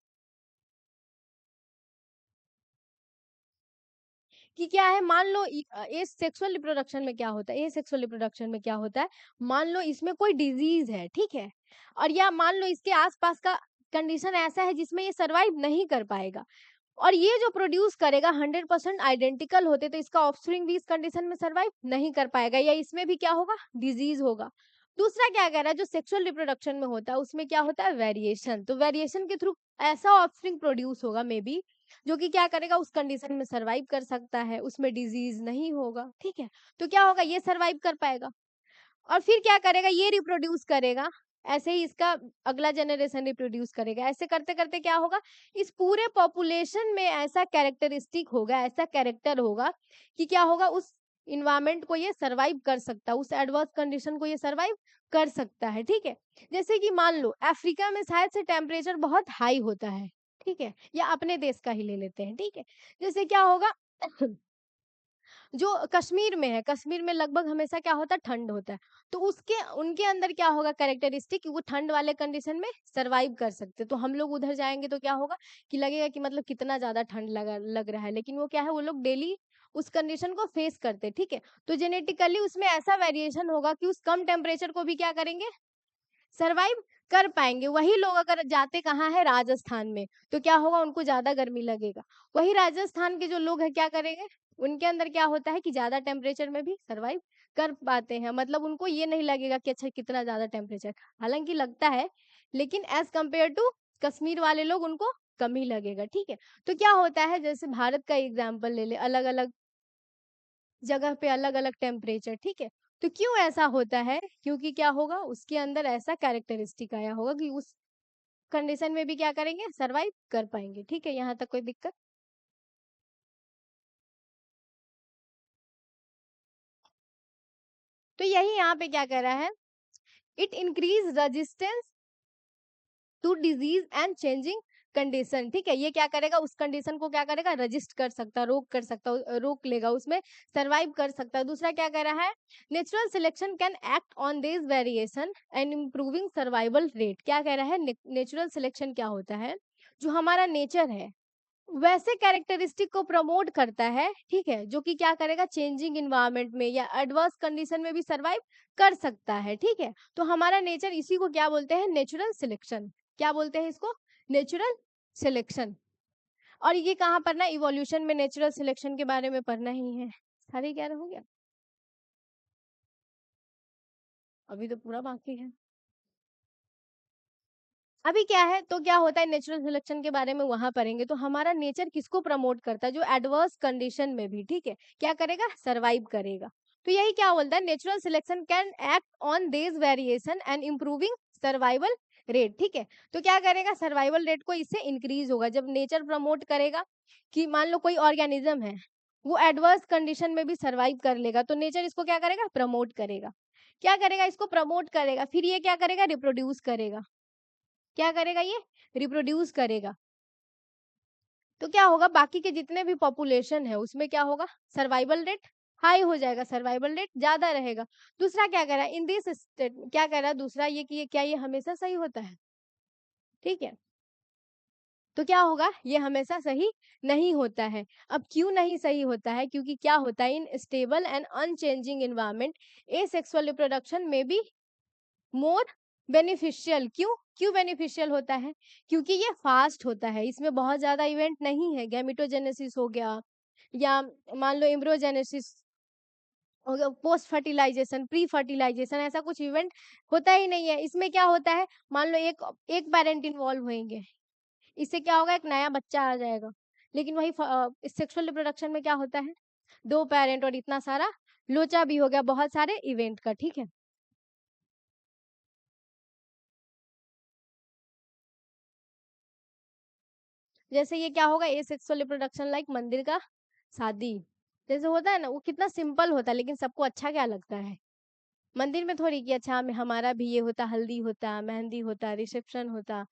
कि क्या है, मान लो ये सेक्सुअल रिप्रोडक्शन में क्या होता है, ये सेक्सुअल रिप्रोडक्शन में क्या होता है, मान लो इसमें कोई डिजीज है, ठीक है, और या मान लो इसके आसपास का कंडीशन ऐसा है जिसमें ये सरवाइव नहीं कर पाएगा, और ये जो प्रोड्यूस करेगा 100% आइडेंटिकल होते, तो इसका ऑफस्प्रिंग भी इस कंडीशन में सरवाइव नहीं कर पाएगा, या इसमें भी क्या होगा, डिजीज होगा। दूसरा क्या कह रहा है, जो सेक्सुअल रिप्रोडक्शन में होता है उसमें क्या होता है, वेरिएशन, तो वेरिएशन के थ्रू ऐसा ऑफस्प्रिंग प्रोड्यूस होगा मे बी, जो कि क्या करेगा, उस कंडीशन में सरवाइव कर सकता है, उसमें डिजीज नहीं होगा, ठीक है, तो क्या होगा, ये सरवाइव कर पाएगा, और फिर क्या करेगा, ये रिप्रोड्यूस करेगा, ऐसे ही इसका अगला जनरेशन रिप्रोड्यूस करेगा, ऐसे करते करते क्या होगा, इस पूरे पॉपुलेशन में ऐसा कैरेक्टरिस्टिक होगा, ऐसा कैरेक्टर होगा कि क्या होगा, उस इन्वायरमेंट को ये सरवाइव कर सकता है, उस एडवर्स कंडीशन को ये सरवाइव कर सकता है, ठीक है। जैसे कि मान लो अफ्रीका में शायद से टेम्परेचर बहुत हाई होता है, ठीक है, या अपने देश का ही ले लेते हैं, ठीक है, जैसे क्या होगा जो कश्मीर में है, कश्मीर में लगभग हमेशा क्या होता है, ठंड होता है, तो उसके उनके अंदर क्या होगा कैरेक्टरिस्टिक कि वो ठंड वाले कंडीशन में सरवाइव कर सकते, तो हम लोग उधर जाएंगे तो क्या होगा कि लगेगा कि मतलब कितना ज्यादा ठंड लग रहा है, लेकिन वो क्या है, वो लोग डेली उस कंडीशन को फेस करते, ठीक है, तो जेनेटिकली उसमें ऐसा वेरिएशन होगा कि उस कम टेम्परेचर को भी क्या करेंगे, सरवाइव कर पाएंगे। वही लोग अगर जाते कहाँ है, राजस्थान में, तो क्या होगा, उनको ज्यादा गर्मी लगेगा, वही राजस्थान के जो लोग हैं क्या करेंगे, उनके अंदर क्या होता है कि ज्यादा टेम्परेचर में भी सरवाइव कर पाते हैं, मतलब उनको ये नहीं लगेगा कि अच्छा कितना ज्यादा टेम्परेचर, हालांकि लगता है, लेकिन एज कंपेयर टू कश्मीर वाले लोग उनको कम ही लगेगा, ठीक है। तो क्या होता है, जैसे भारत का एग्जाम्पल ले ले, अलग अलग जगह पे अलग अलग टेम्परेचर, ठीक है, तो क्यों ऐसा होता है, क्योंकि क्या होगा, उसके अंदर ऐसा कैरेक्टरिस्टिक आया होगा कि उस कंडीशन में भी क्या करेंगे, सरवाइव कर पाएंगे, ठीक है, यहाँ तक कोई दिक्कत। तो यही यहाँ पे क्या कह रहा है, it increase resistance to disease and changing condition, ठीक है, ये क्या करेगा, उस कंडीशन को क्या करेगा, रजिस्ट कर सकता, रोक कर सकता, रोक लेगा, उसमें सरवाइव कर सकता है। दूसरा क्या कह रहा है, natural selection can act on this variation and improving survival rate, क्या कह रहा है, नेचुरल सिलेक्शन क्या होता है, जो हमारा नेचर है वैसे कैरेक्टरिस्टिक को प्रमोट करता है, ठीक है, जो कि क्या करेगा, चेंजिंग इन्वायरमेंट में या एडवर्स कंडीशन में भी सरवाइव कर सकता है, ठीक है, तो हमारा नेचर इसी को क्या बोलते हैं, नेचुरल सिलेक्शन, क्या बोलते हैं इसको, नेचुरल सिलेक्शन। और ये कहाँ पढ़ना, इवोल्यूशन में नेचुरल सिलेक्शन के बारे में पढ़ना ही है, सारे क्या हो गया, अभी तो पूरा बाकी है। अभी क्या है, तो क्या होता है, नेचुरल सिलेक्शन के बारे में वहां पढ़ेंगे, तो हमारा नेचर किसको प्रमोट करता है, जो एडवर्स कंडीशन में भी, ठीक है, क्या करेगा, सरवाइव करेगा। तो यही क्या बोलता है, natural selection can act on this variation and improving survival rate, ठीक है, तो क्या करेगा, सर्वाइवल रेट को इससे इंक्रीज होगा, जब नेचर प्रमोट करेगा कि मान लो कोई ऑर्गेनिज्म है, वो एडवर्स कंडीशन में भी सर्वाइव कर लेगा, तो नेचर इसको क्या करेगा, प्रमोट करेगा, क्या करेगा, इसको प्रमोट करेगा, फिर ये क्या करेगा, रिप्रोड्यूस करेगा, क्या करेगा, ये रिप्रोड्यूस करेगा, तो क्या होगा, बाकी के जितने भी पॉपुलेशन है उसमें क्या होगा, सर्वाइवल रेट हाई हो जाएगा, सर्वाइवल रेट ज्यादा रहेगा। दूसरा क्या कह रहा है, इन दिस स्टेट, क्या कह रहा है दूसरा, ये कि ये क्या, ये हमेशा सही होता है, ठीक है, तो क्या होगा, ये हमेशा सही नहीं होता है। अब क्यों नहीं सही होता है, क्योंकि क्या होता है, in stable and unchanging environment asexual reproduction में भी मोर बेनिफिशियल, क्यों क्यों बेनिफिशियल होता है, क्योंकि ये फास्ट होता है, इसमें बहुत ज्यादा इवेंट नहीं है, गैमिटोजेनेसिस हो गया, या मान लो एम्ब्रियोजेनेसिस हो गया, पोस्ट फर्टिलाइजेशन, प्री फर्टिलाइजेशन, ऐसा कुछ इवेंट होता ही नहीं है। इसमें क्या होता है, मान लो एक एक पेरेंट इन्वॉल्व होंगे, इससे क्या होगा, एक नया बच्चा आ जाएगा, लेकिन वही सेक्सुअल रिप्रोडक्शन में क्या होता है, दो पेरेंट और इतना सारा लोचा भी हो गया बहुत सारे इवेंट का, ठीक है। जैसे ये क्या होगा, ए सेक्सुअल रिप्रोडक्शन लाइक मंदिर का शादी, जैसे होता है ना, वो कितना सिंपल होता है, लेकिन सबको अच्छा क्या लगता है, मंदिर में थोड़ी कि अच्छा हमारा भी ये होता, हल्दी होता, मेहंदी होता, रिसेप्शन होता,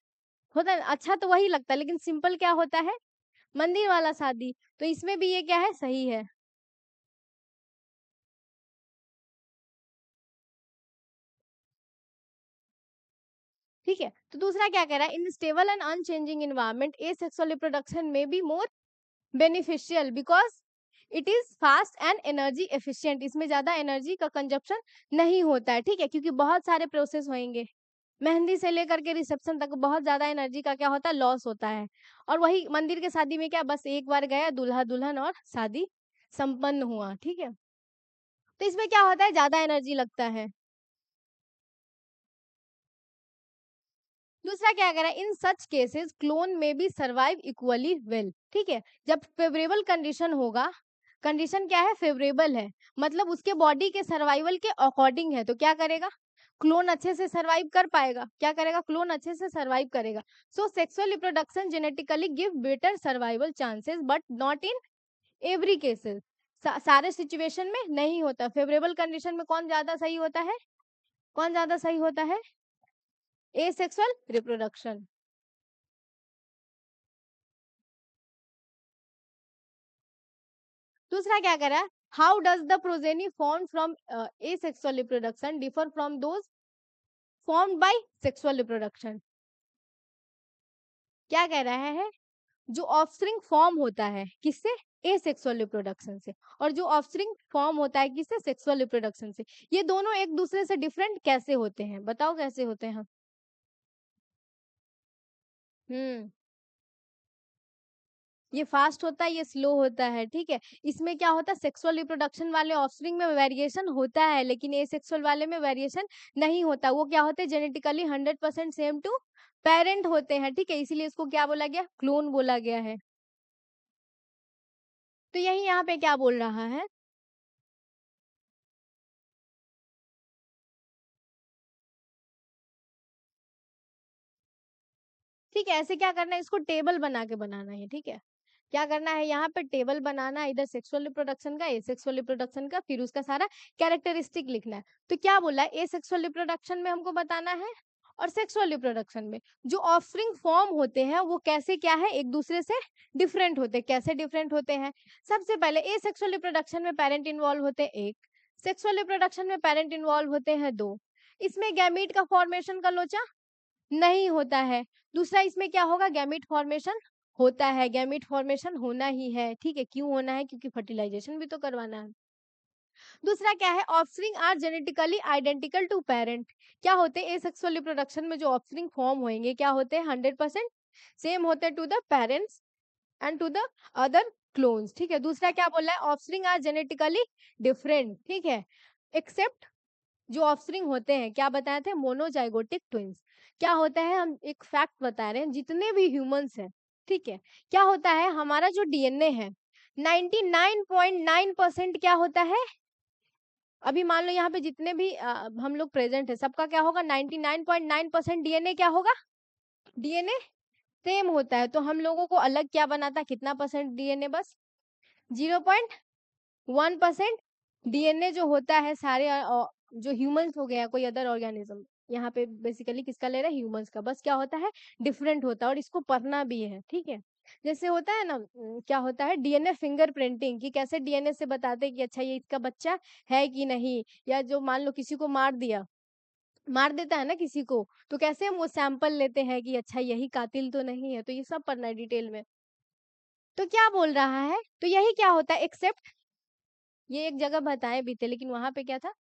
होता है ना, अच्छा तो वही लगता है, लेकिन सिंपल क्या होता है, मंदिर वाला शादी, तो इसमें भी ये क्या है, सही है, ठीक है। तो दूसरा क्या कह रहा है, in stable and unchanging environment asexual reproduction में be more beneficial because it is fast and energy efficient, इसमें ज्यादा एनर्जी का कंजप्शन नहीं होता है, ठीक है, क्योंकि बहुत सारे प्रोसेस होंगे, मेहंदी से लेकर के रिसेप्शन तक बहुत ज्यादा एनर्जी का क्या होता है, लॉस होता है। और वही मंदिर के शादी में क्या, बस एक बार गया दूल्हा दुल्हन और शादी संपन्न हुआ, ठीक है। तो इसमें क्या होता है, ज्यादा एनर्जी लगता है। दूसरा क्या कह रहा है, इन सच केसेस क्लोन में बी सर्वाइव इक्वली वेल, ठीक है। जब फेवरेबल कंडीशन होगा, कंडीशन क्या है, फेवरेबल है, मतलब उसके बॉडी के सर्वाइवल के अकॉर्डिंग है, तो क्या करेगा, क्लोन अच्छे से सर्वाइव कर पाएगा, क्या करेगा, क्लोन अच्छे से सर्वाइव करेगा। सो sexual reproduction genetically give better survival chances but not in every cases, सारे सिचुएशन में नहीं होता। फेवरेबल कंडीशन में कौन ज्यादा सही होता है, कौन ज्यादा सही होता है, एसेक्सुअल रिप्रोडक्शन। दूसरा क्या कह रहा है, how does the progeny form from asexual reproduction differ from those formed by sexual reproduction. क्या कह रहा है, जो ऑफस्प्रिंग फॉर्म होता है किससे, एसेक्सुअल रिप्रोडक्शन से, और जो ऑफस्प्रिंग फॉर्म होता है किससे, सेक्सुअल रिप्रोडक्शन से, ये दोनों एक दूसरे से डिफरेंट कैसे होते हैं, बताओ कैसे होते हैं। हम्म, ये फास्ट होता है, ये स्लो होता है, ठीक है। इसमें क्या होता है, सेक्सुअल रिप्रोडक्शन वाले ऑफस्प्रिंग में वेरिएशन होता है, लेकिन एसेक्सुअल वाले में वेरिएशन नहीं होता। वो क्या होते हैं, जेनेटिकली 100% सेम टू पेरेंट होते हैं, ठीक है, इसीलिए इसको क्या बोला गया, क्लोन बोला गया है। तो यही यहाँ पे क्या बोल रहा है, ठीक है। ऐसे क्या करना है, इसको टेबल बना के बनाना है, ठीक है। क्या करना है, यहाँ पे टेबल बनाना है, इधर सेक्सुअल रिप्रोडक्शन का, एसेक्सुअल रिप्रोडक्शन का, फिर उसका सारा कैरेक्टरिस्टिक लिखना है। तो क्या बोला है, एसेक्सुअल रिप्रोडक्शन में हमको बताना है, और सेक्सुअल रिप्रोडक्शन में जो ऑफस्प्रिंग फॉर्म होते हैं वो कैसे क्या है, एक दूसरे से डिफरेंट होते हैं। कैसे डिफरेंट होते हैं, सबसे पहले एसेक्सुअल रिप्रोडक्शन में पेरेंट इन्वॉल्व होते हैं एक, सेक्सुअल रिप्रोडक्शन में पेरेंट इन्वॉल्व होते हैं दो। इसमें गैमीट का फॉर्मेशन का लोचा नहीं होता है। दूसरा, इसमें क्या होगा, गैमीट फॉर्मेशन होता है, गैमीट फॉर्मेशन होना ही है, ठीक है। क्यों होना है, क्योंकि फर्टिलाइजेशन भी तो करवाना है। दूसरा क्या है, offspring are genetically identical to parent. क्या होते हैं, एसेक्सुअल रिप्रोडक्शन में जो ऑफस्प्रिंग फॉर्म होंगे क्या होते हैं, 100% सेम होते हैं to the parents and to the other clones, ठीक है। दूसरा क्या बोला है, ऑफस्प्रिंग आर जेनेटिकली डिफरेंट, ठीक है, एक्सेप्ट जो ऑफस्प्रिंग होते हैं, क्या बताए थे, मोनोजाइगोटिक ट्विंस। क्या होता है, हम एक फैक्ट बता रहे हैं, जितने भी ह्यूमंस हैं, ठीक है, क्या होता है, हमारा जो डीएनए है 99.9% क्या होता है, अभी मान लो यहाँ पे जितने भी हम लोग प्रेजेंट है, सबका क्या होगा, 99.9% डीएनए क्या होगा, डीएनए सेम होता है। तो हम लोगों को अलग क्या बनाता है, कितना परसेंट डीएनए, बस 0.1% डीएनए जो होता है सारे जो ह्यूमंस हो गया, कोई अदर ऑर्गेनिज्म, यहाँ पे बेसिकली किसका ले रहे हैं, ह्यूमंस का, बस क्या होता है, डिफरेंट होता है, और इसको पढ़ना भी है, ठीक है। जैसे होता है ना, क्या होता है, डीएनए फिंगरप्रिंटिंग, कि कैसे डीएनए से बताते हैं कि अच्छा ये इसका बच्चा है कि नहीं, या जो मान लो किसी को मार दिया, मार देता है ना किसी को, तो कैसे हम वो सैंपल लेते हैं कि अच्छा यही कातिल तो नहीं है, तो ये सब पढ़ना है डिटेल में। तो क्या बोल रहा है, तो यही क्या होता है, एक्सेप्ट, ये एक जगह बताए भी थे, लेकिन वहां पे क्या था,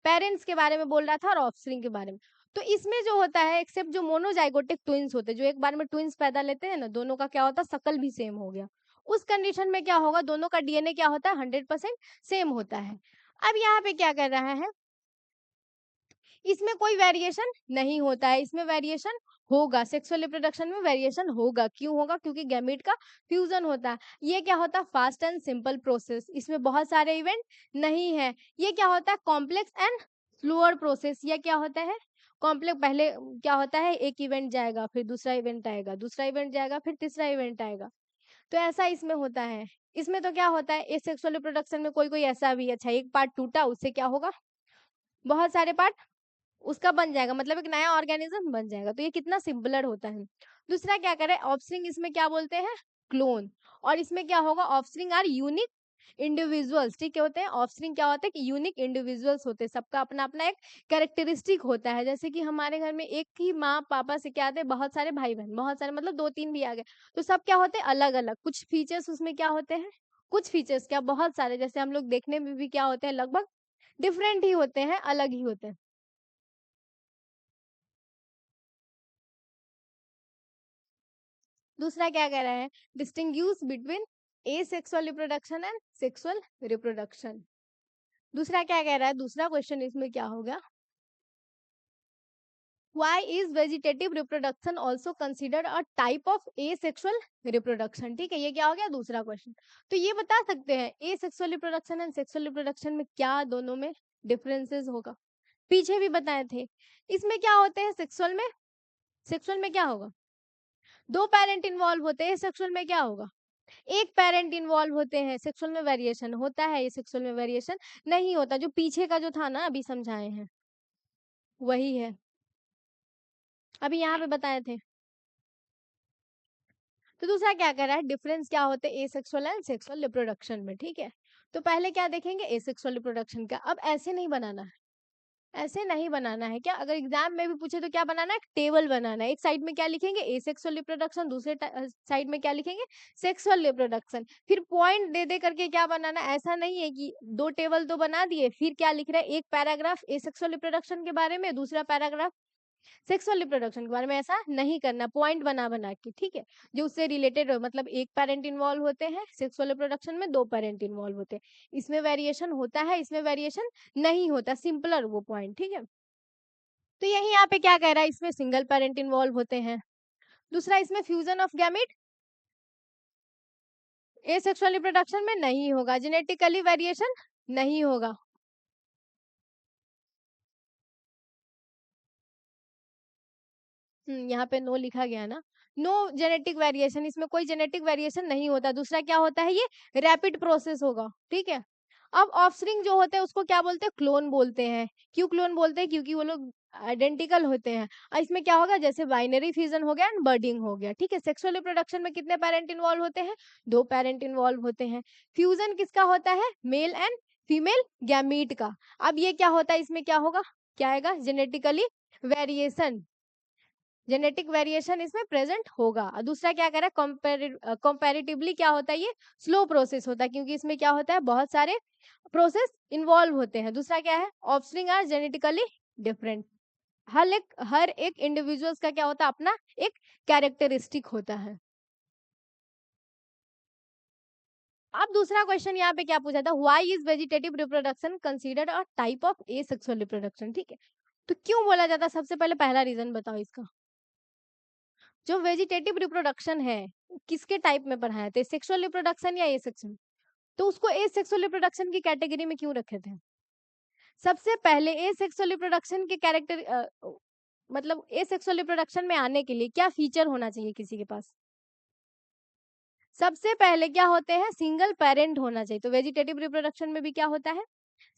पेरेंट्स के बारे में बोल रहा था और ऑफस्प्रिंग के बारे में। तो इसमें जो होता है, एक्सेप्ट जो मोनोजाइगोटिक ट्विंस होते हैं, जो एक बार में ट्विंस पैदा लेते हैं ना, दोनों का क्या होता है, शकल भी सेम हो गया, उस कंडीशन में क्या होगा, दोनों का डीएनए क्या होता है, 100% सेम होता है। अब यहाँ पे क्या कर रहा है, इसमें कोई वेरिएशन नहीं होता है, इसमें वेरिएशन होगा, सेक्सुअल रिप्रोडक्शन में वेरिएशन होगा। क्यों होगा, क्योंकि गैमीट का फ्यूजन होता है। ये क्या होता है, फास्ट एंड सिंपल प्रोसेस, इसमें बहुत सारे इवेंट नहीं है। ये क्या होता है, कॉम्प्लेक्स एंड स्लोअर प्रोसेस। ये क्या होता है, कॉम्प्लेक्स, पहले क्या होता है, एक इवेंट जाएगा, फिर दूसरा इवेंट आएगा, दूसरा इवेंट जाएगा, फिर तीसरा इवेंट आएगा, तो ऐसा इसमें होता है। इसमें तो क्या होता है, इस सेक्सुअल रिप्रोडक्शन में कोई कोई ऐसा भी, अच्छा एक पार्ट टूटा, उससे क्या होगा, बहुत सारे पार्ट उसका बन जाएगा, मतलब एक नया ऑर्गेनिज्म बन जाएगा। तो ये कितना सिंपलर होता है। दूसरा क्या करे, ऑफस्प्रिंग, इसमें क्या बोलते हैं, क्लोन। और इसमें क्या होगा, ऑफस्प्रिंग आर यूनिक इंडिविजुअल्स, ठीक है, होते हैं ऑफस्प्रिंग, क्या होता है कि यूनिक इंडिविजुअल्स होते हैं, सबका अपना अपना एक कैरेक्टरिस्टिक होता है। जैसे कि हमारे घर में एक ही माँ पापा से क्या आते हैं, बहुत सारे भाई बहन, बहुत सारे मतलब दो तीन भी आ गए, तो सब क्या होते हैं, अलग अलग, कुछ फीचर्स उसमें क्या होते हैं, कुछ फीचर्स क्या, बहुत सारे, जैसे हम लोग देखने में भी क्या होते हैं, लगभग डिफरेंट ही होते हैं, अलग ही होते हैं। दूसरा क्या कह रहा है, distinguish between asexual reproduction and sexual reproduction. दूसरा क्या कह रहा है, दूसरा क्वेश्चन इसमें क्या होगा, why is vegetative reproduction also considered a type of asexual reproduction। ठीक है, ये क्या हो गया दूसरा क्वेश्चन। तो ये बता सकते हैं asexual reproduction and sexual reproduction में क्या दोनों में डिफरेंसेस होगा, पीछे भी बताए थे। इसमें क्या होते हैं, सेक्सुअल में क्या होगा, दो पेरेंट इन्वॉल्व होते हैं, सेक्सुअल में क्या होगा, एक पेरेंट इन्वॉल्व होते हैं। सेक्सुअल में वेरिएशन होता है, ये सेक्सुअल में वेरिएशन नहीं होता। जो पीछे का जो था ना अभी समझाए हैं वही है, अभी यहाँ पे बताए थे। तो दूसरा क्या कर रहा है, डिफरेंस क्या होते हैं एसेक्सुअल एंड सेक्सुअल रिप्रोडक्शन में। ठीक है, तो पहले क्या देखेंगे एसेक्सुअल रिप्रोडक्शन का। अब ऐसे नहीं बनाना है, ऐसे नहीं बनाना है क्या, अगर एग्जाम में भी पूछे तो क्या बनाना है, टेबल बनाना है। एक साइड में क्या लिखेंगे एसेक्सुअल रिप्रोडक्शन, दूसरे साइड में क्या लिखेंगे सेक्सुअल रिप्रोडक्शन। फिर पॉइंट दे दे करके क्या बनाना, ऐसा नहीं है कि दो टेबल तो बना दिए, फिर क्या लिख रहे हैं, एक पैराग्राफ एसेक्सुअल रिप्रोडक्शन के बारे में, दूसरा पैराग्राफ सेक्सुअल रिप्रोडक्शन के बारे में। ऐसा नहीं करना, पॉइंट बना बना के। ठीक है, जो उससे रिलेटेड हो, मतलब एक पेरेंट इन्वॉल्व होते हैं, सेक्सुअल रिप्रोडक्शन में दो पेरेंट इन्वॉल्व होते हैं, इसमें वेरिएशन होता है, इसमें वेरिएशन नहीं होता, सिंपलर वो पॉइंट। ठीक है, तो यही यहाँ पे क्या कह रहा है, इसमें सिंगल पेरेंट इन्वॉल्व होते हैं। दूसरा, इसमें fusion of gamete asexual reproduction में नहीं होगा, जेनेटिकली वेरिएशन नहीं होगा। यहाँ पे नो लिखा गया ना, नो जेनेटिक वेरिएशन, इसमें कोई जेनेटिक वेरिएशन नहीं होता। दूसरा क्या होता है, ये रैपिड प्रोसेस होगा। ठीक है, अब ऑफस्प्रिंग जो होते हैं उसको क्या बोलते हैं, क्लोन बोलते हैं। क्यों क्लोन बोलते हैं, क्योंकि वो लोग आइडेंटिकल होते हैं। और इसमें क्या होगा, जैसे बाइनरी फ्यूजन हो गया एंड बर्डिंग हो गया। ठीक है, सेक्सुअल रिप्रोडक्शन में कितने पेरेंट इन्वॉल्व होते हैं, दो पेरेंट इन्वॉल्व होते हैं। फ्यूजन किसका होता है, मेल एंड फीमेल गैमीट का। अब ये क्या होता है, इसमें क्या होगा, क्या आएगा, जेनेटिकली वेरिएशन, जेनेटिक वेरिएशन इसमें प्रेजेंट होगा। और दूसरा क्या कह रहा है, कंपैरेटिवली क्या होता है, ये स्लो प्रोसेस होता है, क्योंकि इसमें क्या होता है, बहुत सारे प्रोसेस इन्वॉल्व होते हैं। दूसरा क्या है, ऑफस्प्रिंग आर जेनेटिकली डिफरेंट, हर एक इंडिविजुअल्स का क्या होता है, अपना एक कैरेक्टरिस्टिक होता है। अब दूसरा क्वेश्चन यहाँ पे क्या पूछा था, why is vegetative reproduction considered a type of asexual reproduction. ठीक है, तो क्यों बोला जाता है, सबसे पहले पहला रीजन बताओ इसका। जो वेजिटेटिव रिप्रोडक्शन है किसके टाइप में पढ़ाया थे, सेक्सुअल रिप्रोडक्शन या एसेक्सुअल, तो उसको एसेक्सुअल रिप्रोडक्शन की कैटेगरी में क्यों रखे थे। सबसे पहले एसेक्सुअल रिप्रोडक्शन के कैरेक्टर मतलब एसेक्सुअल रिप्रोडक्शन में आने के लिए क्या फीचर होना चाहिए किसी के पास, सबसे पहले क्या होते हैं, सिंगल पेरेंट होना चाहिए। तो वेजिटेटिव रिप्रोडक्शन में भी क्या होता है,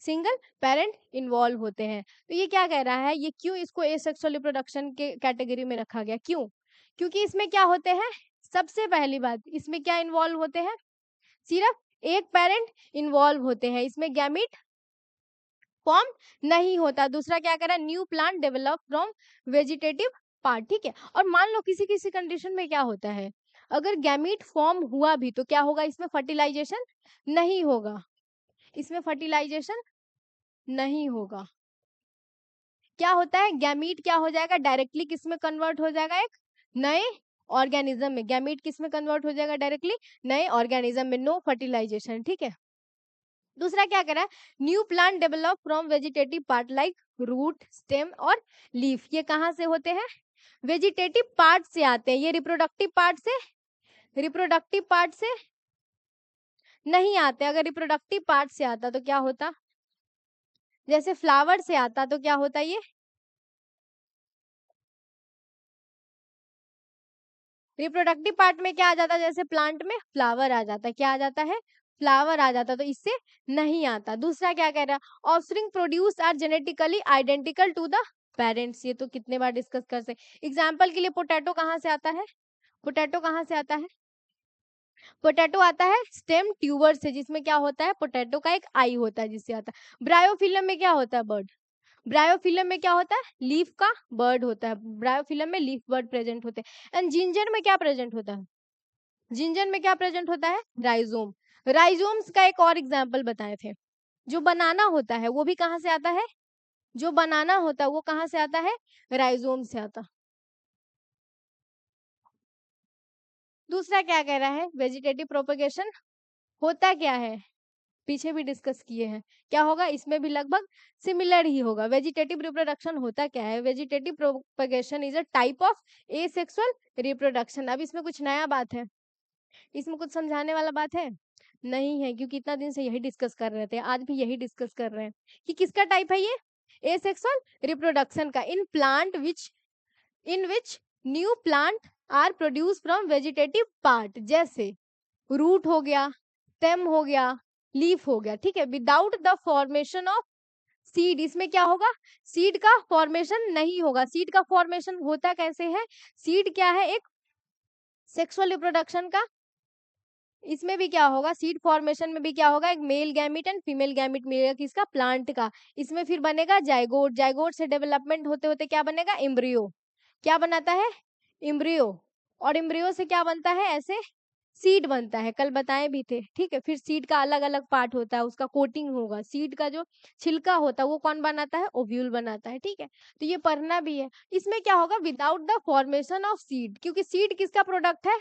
सिंगल पेरेंट इन्वॉल्व होते हैं। तो ये क्या कह रहा है, ये क्यों इसको एसेक्सुअल रिप्रोडक्शन के कैटेगरी में रखा गया, क्यों, क्योंकि इसमें क्या होते हैं, सबसे पहली बात इसमें क्या इन्वॉल्व होते हैं, सिर्फ एक पेरेंट इन्वॉल्व होते हैं, इसमें गैमीट फॉर्म नहीं होता। दूसरा क्या करा, new plant develop from vegetative part. ठीक है, और मान लो किसी किसी कंडीशन में क्या होता है, अगर गैमीट फॉर्म हुआ भी तो क्या होगा, इसमें फर्टिलाइजेशन नहीं होगा, इसमें फर्टिलाइजेशन नहीं होगा। क्या होता है, गैमीट क्या हो जाएगा, डायरेक्टली किस में कन्वर्ट हो जाएगा, एक नए ऑर्गेनिज्म में। गैमीट किस में कन्वर्ट हो जाएगा, डायरेक्टली नए ऑर्गेनिज्म में, नो फर्टिलाइजेशन। ठीक है, दूसरा क्या करा है, new plant develop from vegetative part like root, stem और लीफ। ये कहाँ से होते हैं, वेजिटेटिव पार्ट से आते हैं, ये रिप्रोडक्टिव पार्ट से नहीं आते। अगर रिप्रोडक्टिव पार्ट से आता तो क्या होता, जैसे फ्लावर से आता तो क्या होता, ये रिप्रोडक्टिव पार्ट में क्या आ जाता, जैसे प्लांट में फ्लावर आ जाता, क्या आ जाता है, फ्लावर आ जाता, तो इससे नहीं आता। दूसरा क्या कह रहा है, offspring produce are genetically identical to the parents. ये तो कितने बार डिस्कस कर सकते। एग्जाम्पल के लिए पोटैटो कहाँ से आता है, पोटैटो कहाँ से आता है, पोटैटो आता है स्टेम ट्यूबर से, जिसमें क्या होता है, पोटैटो का एक आई होता है जिससे आता है। ब्रायोफिलम में क्या होता है, बर्ड, ब्रायोफिलम में क्या होता है, लीफ का बर्ड होता है, ब्रायोफिलम में लीफ बर्ड प्रेजेंट होते हैं। एंड जिंजर में क्या प्रेजेंट होता है, जिंजर में क्या प्रेजेंट होता है, राइजोम। राइजोम्स का एक और एग्जाम्पल बताए थे। जो बनाना होता है वो भी कहाँ से आता है, जो बनाना होता है वो कहाँ से आता है, राइजोम से आता। दूसरा क्या कह रहा है, वेजिटेटिव प्रोपगेशन होता क्या है, पीछे भी डिस्कस किए हैं, क्या होगा इसमें भी लगभग सिमिलर ही होगा। वेजिटेटिव रिप्रोडक्शन होता क्या है, vegetative propagation is a type of asexual reproduction. अब इसमें कुछ नया बात है, इसमें कुछ समझाने वाला बात है नहीं है, क्योंकि इतना दिन से यही डिस्कस कर रहे थे, आज भी यही डिस्कस कर रहे हैं कि किसका टाइप है ये, एसेक्सुअल रिप्रोडक्शन का, in which new plant are produce from vegetative part, जैसे रूट हो गया, स्टेम हो गया, लीफ हो गया, ठीक है, without the formation of seed. इसमें क्या होगा, सीड का फॉर्मेशन नहीं होगा। सीड का फॉर्मेशन होता कैसे है, सीड क्या है, एक सेक्सुअल रिप्रोडक्शन का, इसमें भी क्या होगा, सीड फॉर्मेशन में भी क्या होगा, एक male gamete and female gamete मिलेगा किसका, प्लांट का। इसमें फिर बनेगा जाइगोट, जाइगोट से डेवलपमेंट होते होते क्या बनेगा, एम्ब्रियो। क्या बनाता है, एम्ब्रियो, और एम्ब्रियो से क्या बनता है, ऐसे सीड बनता है, कल बताए भी थे, ठीक है। फिर सीड का अलग अलग पार्ट होता है, उसका कोटिंग होगा, सीड का जो छिलका होता है वो कौन बनाता है, ओव्यूल बनाता है, ठीक है। तो ये पढ़ना भी है। इसमें क्या होगा, without the formation of seed, क्योंकि सीड किसका प्रोडक्ट है,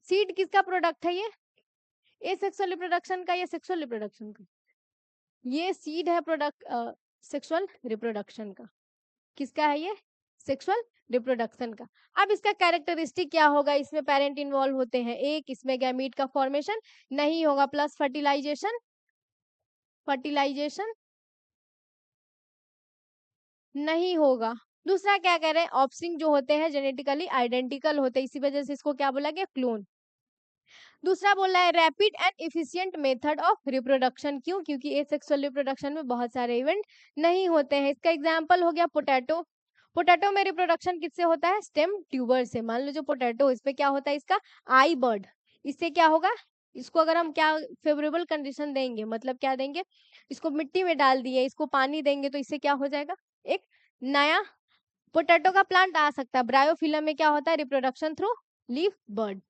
सीड किसका प्रोडक्ट है, ये एसेक्सुअल रिप्रोडक्शन का या सेक्सुअल रिप्रोडक्शन का, ये सीड है प्रोडक्ट सेक्सुअल रिप्रोडक्शन का, किसका है ये, सेक्सुअल रिप्रोडक्शन का। अब इसका कैरेक्टरिस्टिक क्या होगा, इसमें पेरेंट इन्वॉल्व होते हैं एक, इसमें गैमीट का फॉर्मेशन नहीं होगा, प्लस फर्टिलाइजेशन, फर्टिलाइजेशन नहीं होगा। दूसरा क्या कह रहे हैं, ऑप्सिंग जो होते हैं जेनेटिकली आइडेंटिकल होते हैं, इसी वजह से इसको क्या बोला गया, क्लोन। दूसरा बोल रहा है rapid and efficient method of reproduction, क्यों, क्योंकि एसेक्सुअल रिप्रोडक्शन में बहुत सारे इवेंट नहीं होते हैं। इसका एग्जांपल हो गया पोटैटो, पोटैटो में रिप्रोडक्शन किससे होता है, स्टेम ट्यूबर से। मान लो जो पोटैटो, इस पे क्या होता है, इसका आई बर्ड, इससे क्या होगा, इसको अगर हम क्या फेवरेबल कंडीशन देंगे, मतलब क्या देंगे, इसको मिट्टी में डाल दिए, इसको पानी देंगे, तो इससे क्या हो जाएगा, एक नया पोटैटो का प्लांट आ सकता है। ब्रायोफिलम में क्या होता है, रिप्रोडक्शन थ्रू लीफ बर्ड।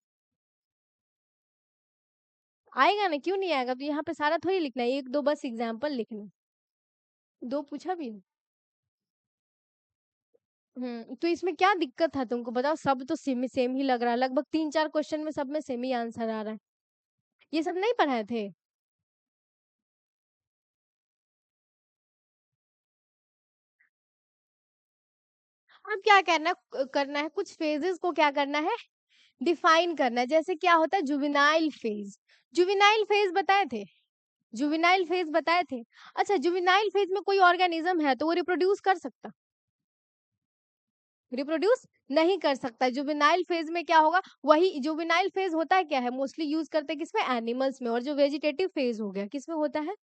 आएगा ना, क्यों नहीं आएगा, तो यहाँ पे सारा थोड़ी लिखना है, एक दो बस एग्जाम्पल लिखना, दो पूछा भी है। तो इसमें क्या दिक्कत था तुमको बताओ, सब तो सेम सेम ही लग रहा है, लगभग 3-4 क्वेश्चन में सब में सेम ही आंसर आ रहा है। ये सब नहीं पढ़ाए थे, अब क्या करना है कुछ फेजेस को क्या करना है, डिफाइन करना है। जैसे क्या होता है, जुवेनाइल फेज, जुवेनाइल फेज बताए थे, जुवेनाइल फेज बताए थे। अच्छा, जुवेनाइल फेज में कोई ऑर्गेनिज्म है तो वो रिप्रोड्यूस कर सकता, रिप्रोड्यूस नहीं कर सकता। जुवेनाइल फेज में क्या होगा, वही जुवेनाइल फेज होता है क्या है, मोस्टली यूज करते हैं किसमें, एनिमल्स में। और जो वेजिटेटिव फेज हो गया किसमें होता है,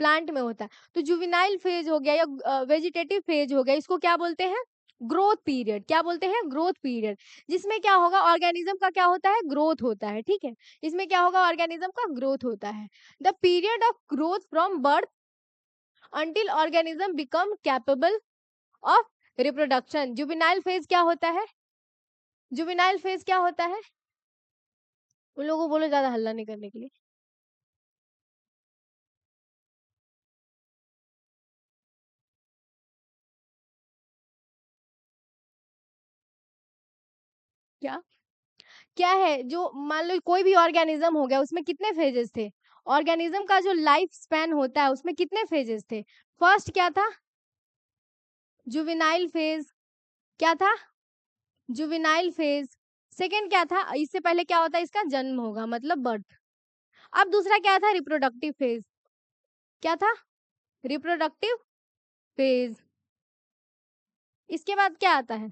प्लांट में होता है। तो जुवेनाइल फेज हो गया या वेजिटेटिव फेज हो गया, इसको क्या बोलते हैं, ग्रोथ पीरियड। क्या बोलते हैं, ग्रोथ पीरियड। जिसमें क्या होगा, ऑर्गेनिज्म का क्या होता है, ग्रोथ होता है, ठीक है। इसमें क्या होगा, ऑर्गेनिज्म का ग्रोथ होता है। The period of growth from birth until organism become capable of reproduction. Juvenile phase क्या होता है, जुवेनाइल फेज क्या होता है, उन लोगों को बोलो ज्यादा हल्ला नहीं करने के लिए। क्या क्या है, जो मान लो कोई भी ऑर्गेनिज्म हो गया, उसमें कितने फेजेस थे, ऑर्गेनिज्म का जो लाइफ स्पैन होता है उसमें कितने फेजेस थे। फर्स्ट क्या था, जुवेनाइल फेज, क्या था, जुवेनाइल फेज। सेकेंड क्या था, इससे पहले क्या होता है, इसका जन्म होगा मतलब बर्थ। अब दूसरा क्या था, रिप्रोडक्टिव फेज, क्या था, रिप्रोडक्टिव फेज। इसके बाद क्या आता है,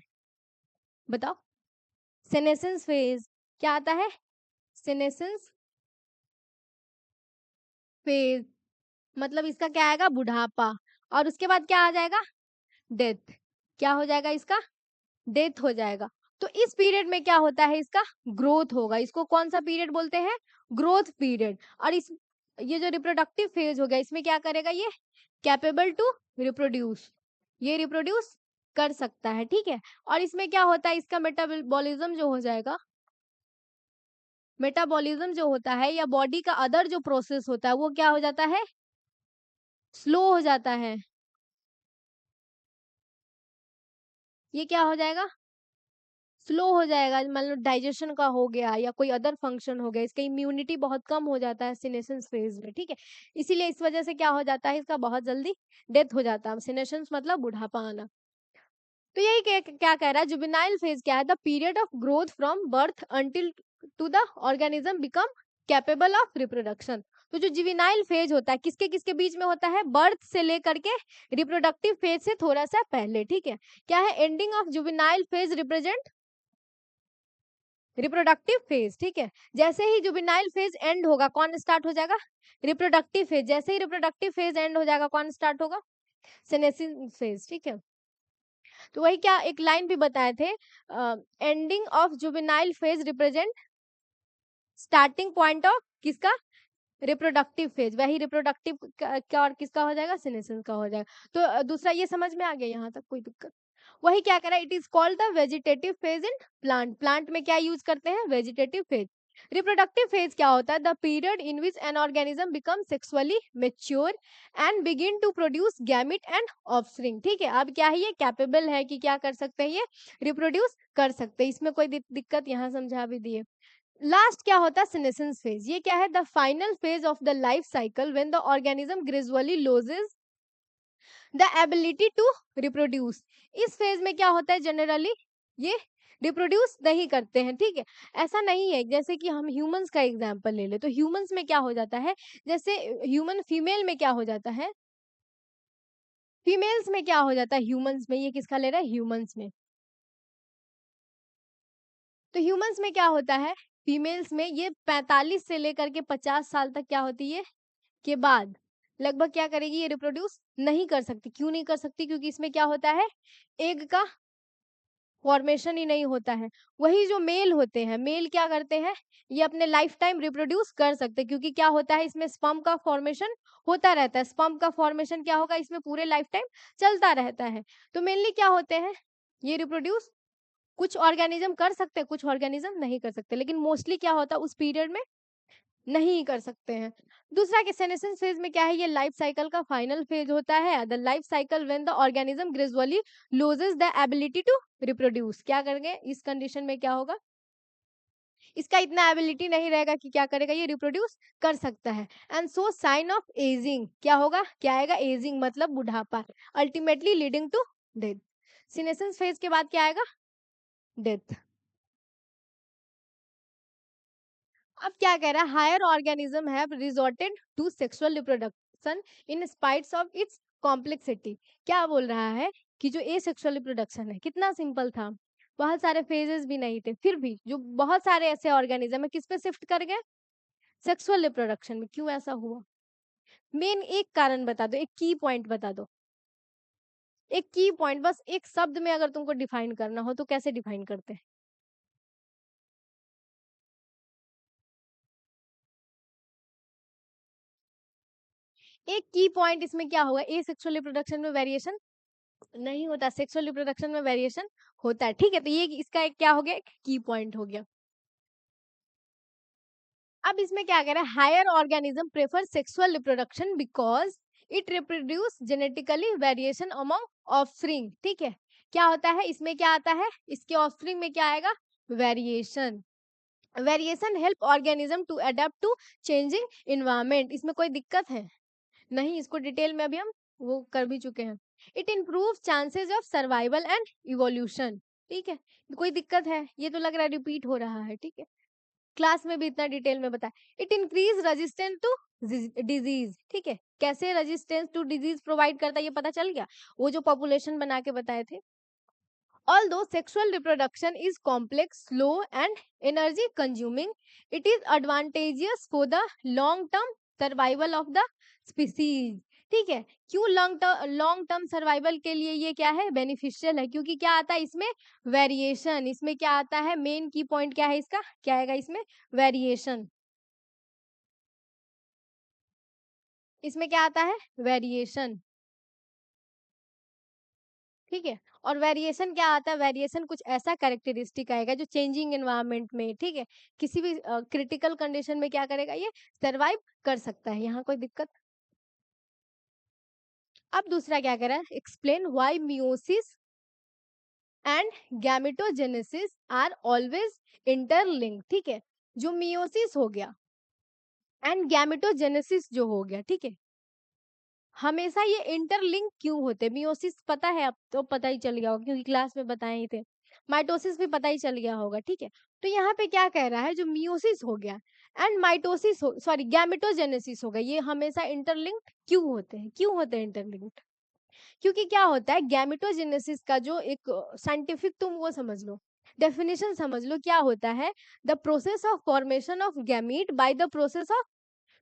बताओ, सेनेसेंस फेज। क्या आता है, सेनेसेंस फेज, मतलब इसका क्या आएगा, बुढ़ापा। और उसके बाद क्या आ जाएगा, डेथ। क्या हो जाएगा इसका, डेथ हो जाएगा। तो इस पीरियड में क्या होता है, इसका ग्रोथ होगा। इसको कौन सा पीरियड बोलते हैं, ग्रोथ पीरियड। और इस ये जो रिप्रोडक्टिव फेज हो गया, इसमें क्या करेगा, ये कैपेबल टू रिप्रोड्यूस, ये रिप्रोड्यूस कर सकता है, ठीक है। और इसमें क्या होता है, इसका मेटाबॉलिज्म जो हो जाएगा, मेटाबॉलिज्म जो होता है या बॉडी का अदर जो प्रोसेस होता है वो क्या हो जाता है, स्लो हो जाता है। ये क्या हो जाएगा, स्लो हो जाएगा, मतलब डाइजेशन का हो गया या कोई अदर फंक्शन हो गया, इसका इम्यूनिटी बहुत कम हो जाता है सीनेसेंस फेज में, ठीक है। इसीलिए इस वजह से क्या हो जाता है, इसका बहुत जल्दी डेथ हो जाता है। सीनेसेंस मतलब बुढ़ापा आना। तो यही क्या क्या कह रहा है, जुवेनाइल फेज क्या है, the period of growth from birth until to the organism become capable of reproduction. तो जो जुवेनाइल फेज होता है किसके किसके बीच में होता है, बर्थ से लेकर के रिप्रोडक्टिव फेज से थोड़ा सा पहले, ठीक है। क्या है, ending of juvenile phase represent reproductive phase, ठीक है। जैसे ही जुवेनाइल फेज एंड होगा कौन स्टार्ट हो जाएगा, रिप्रोडक्टिव फेज। जैसे ही रिप्रोडक्टिव फेज एंड हो जाएगा कौन स्टार्ट होगा, सेनेसिस फेज, ठीक है। तो वही क्या एक लाइन भी बताए थे, ending of juvenile phase represent starting point of किसका, रिप्रोडक्टिव फेज। वही रिप्रोडक्टिव क्या और किसका हो जाएगा, सीनेसेंस का हो जाएगा। तो दूसरा ये समझ में आ गया, यहाँ तक कोई दिक्कत। वही क्या कह रहा है, it is called the vegetative phase in plant. Plant में क्या यूज करते हैं, वेजिटेटिव फेज। रिप्रोडक्टिव फेज क्या होता है, the period in which an organism become sexually mature and begin to produce gamete and offspring, ठीक है। अब क्या है, ये कैपेबल है कि क्या कर सकते हैं, ये रिप्रोड्यूस कर सकते हैं, इसमें कोई दिक्कत यहाँ समझा भी दिए। लास्ट क्या होता है, सीनेसेंस फेज। ये क्या है, the final phase of the life cycle when the organism gradually loses the ability to reproduce. इस फेज में क्या होता है, जनरली ये रिप्रोड्यूस नहीं करते हैं, ठीक है। ऐसा नहीं है, जैसे कि हम ह्यूमंस का एग्जांपल ले ले, तो ह्यूमंस में क्या हो जाता है, जैसे ह्यूमन फीमेल में क्या हो जाता है, फीमेल्स में क्या हो जाता है, ह्यूमंस में, ये किसका ले रहा है, ह्यूमंस में। तो ह्यूमंस में क्या होता है, फीमेल्स में ये 45 से लेकर के 50 साल तक क्या होती है के बाद लगभग क्या करेगी, ये रिप्रोड्यूस नहीं कर सकती। क्यों नहीं कर सकती, क्योंकि इसमें क्या होता है, एग का फॉर्मेशन ही नहीं होता है। वही जो मेल होते हैं, मेल क्या करते हैं, ये अपने लाइफ टाइम रिप्रोड्यूस कर सकते हैं, क्योंकि क्या होता है, इसमें स्पर्म का फॉर्मेशन होता रहता है। स्पर्म का फॉर्मेशन क्या होगा, इसमें पूरे लाइफ टाइम चलता रहता है। तो मेनली क्या होते हैं, ये रिप्रोड्यूस कुछ ऑर्गेनिज्म कर सकते हैं, कुछ ऑर्गेनिज्म नहीं कर सकते, लेकिन मोस्टली क्या होता है उस पीरियड में नहीं कर सकते हैं। दूसरा कि सेनेसेंस फेज में क्या है, ये लाइफ साइकिल का फाइनल फेज होता है। The life cycle when the organism gradually loses the ability to reproduce. क्या करेंगे इस कंडीशन में, क्या होगा, इसका इतना एबिलिटी नहीं रहेगा कि क्या करेगा, ये रिप्रोड्यूस कर सकता है। And so sign of ageing क्या होगा, क्या आएगा, एजिंग मतलब बुढ़ापा, ultimately leading to death. Senescence phase के बाद क्या आएगा, डेथ। अब क्या कह रहा है, higher organism have resorted to sexual reproduction in spites of its complexity. क्या बोल रहा है कि जो ए सेक्सुअल रिप्रोडक्शन है कितना सिंपल था, बहुत सारे फेजेस भी नहीं थे, फिर भी जो बहुत सारे ऐसे ऑर्गेनिज्म है किस पे शिफ्ट कर गए, सेक्सुअल रिप्रोडक्शन में। क्यों ऐसा हुआ, मेन एक कारण बता दो, एक की पॉइंट बता दो, एक की पॉइंट, बस एक शब्द में अगर तुमको डिफाइन करना हो तो कैसे डिफाइन करते हैं। एक की पॉइंट इसमें क्या होगा, ए सेक्सुअल रिप्रोडक्शन में वेरिएशन नहीं होता, सेक्सुअल रिप्रोडक्शन में वेरिएशन होता है, ठीक है। तो ये इसका एक क्या हो गया, एक की पॉइंट हो गया। अब इसमें क्या कह रहा है, higher organism prefer sexual reproduction because it reproduce genetically variation among offspring, ठीक है। क्या होता है, इसमें क्या आता है, इसके ऑफस्प्रिंग में क्या आएगा, variation. Variation help organism to adapt to changing environment. इसमें कोई दिक्कत है नहीं, इसको डिटेल में अभी हम वो कर भी चुके हैं। It improve chances of survival and evolution, ठीक है। कोई दिक्कत है, ये तो लग रहा है रिपीट हो रहा है, ठीक है, क्लास में भी इतना डिटेल में बताया। It increase resistance to disease, ठीक है। कैसे रेजिस्टेंस टू डिजीज प्रोवाइड करता है ये पता चल गया, वो जो पॉपुलेशन बना के बताए थे। Although sexual reproduction is complex, slow, and energy consuming, it is advantageous for the long term survival of the species. ठीक है, क्यों लॉन्ग टर्म सर्वाइवल के लिए ये क्या है, बेनिफिशियल है, क्योंकि क्या आता है इसमें, वेरिएशन। इसमें क्या आता है, मेन की पॉइंट क्या है इसका, क्या आएगा इसमें, वेरिएशन। इसमें क्या आता है, वेरिएशन, ठीक है। और वेरिएशन क्या आता है, वेरिएशन कुछ ऐसा कैरेक्टरिस्टिक आएगा जो चेंजिंग एनवायरनमेंट में, ठीक है, किसी भी क्रिटिकल कंडीशन में क्या करेगा, ये सर्वाइव कर सकता है, यहाँ कोई दिक्कत। अब दूसरा क्या कह रहा है, explain why meiosis and gametogenesis are always interlink, ठीक है, जो मियोसिस हो गया एंड गैमेटोजेनेसिस जो हो गया, ठीक है, हमेशा ये इंटरलिंक क्यों होते हैं। मियोसिस पता है, अब तो पता ही चल गया होगा क्योंकि क्लास में बताए ही थे। माइटोसिस भी पता ही चल गया होगा, ठीक है। तो यहाँ पे क्या कह रहा है, जो मियोसिस हो गया एंड माइटोसिस हो, सॉरी गैमेटोजेनेसिस हो गया, ये हमेशा इंटरलिंक्ड क्यों होते हैं, क्यों होते हैं इंटरलिंक्ड? क्योंकि क्या होता है, गैमेटोजेनेसिस का जो एक साइंटिफिक तुम वो समझ लो, डेफिनेशन समझ लो, क्या होता है, the process of formation of gamete by the process of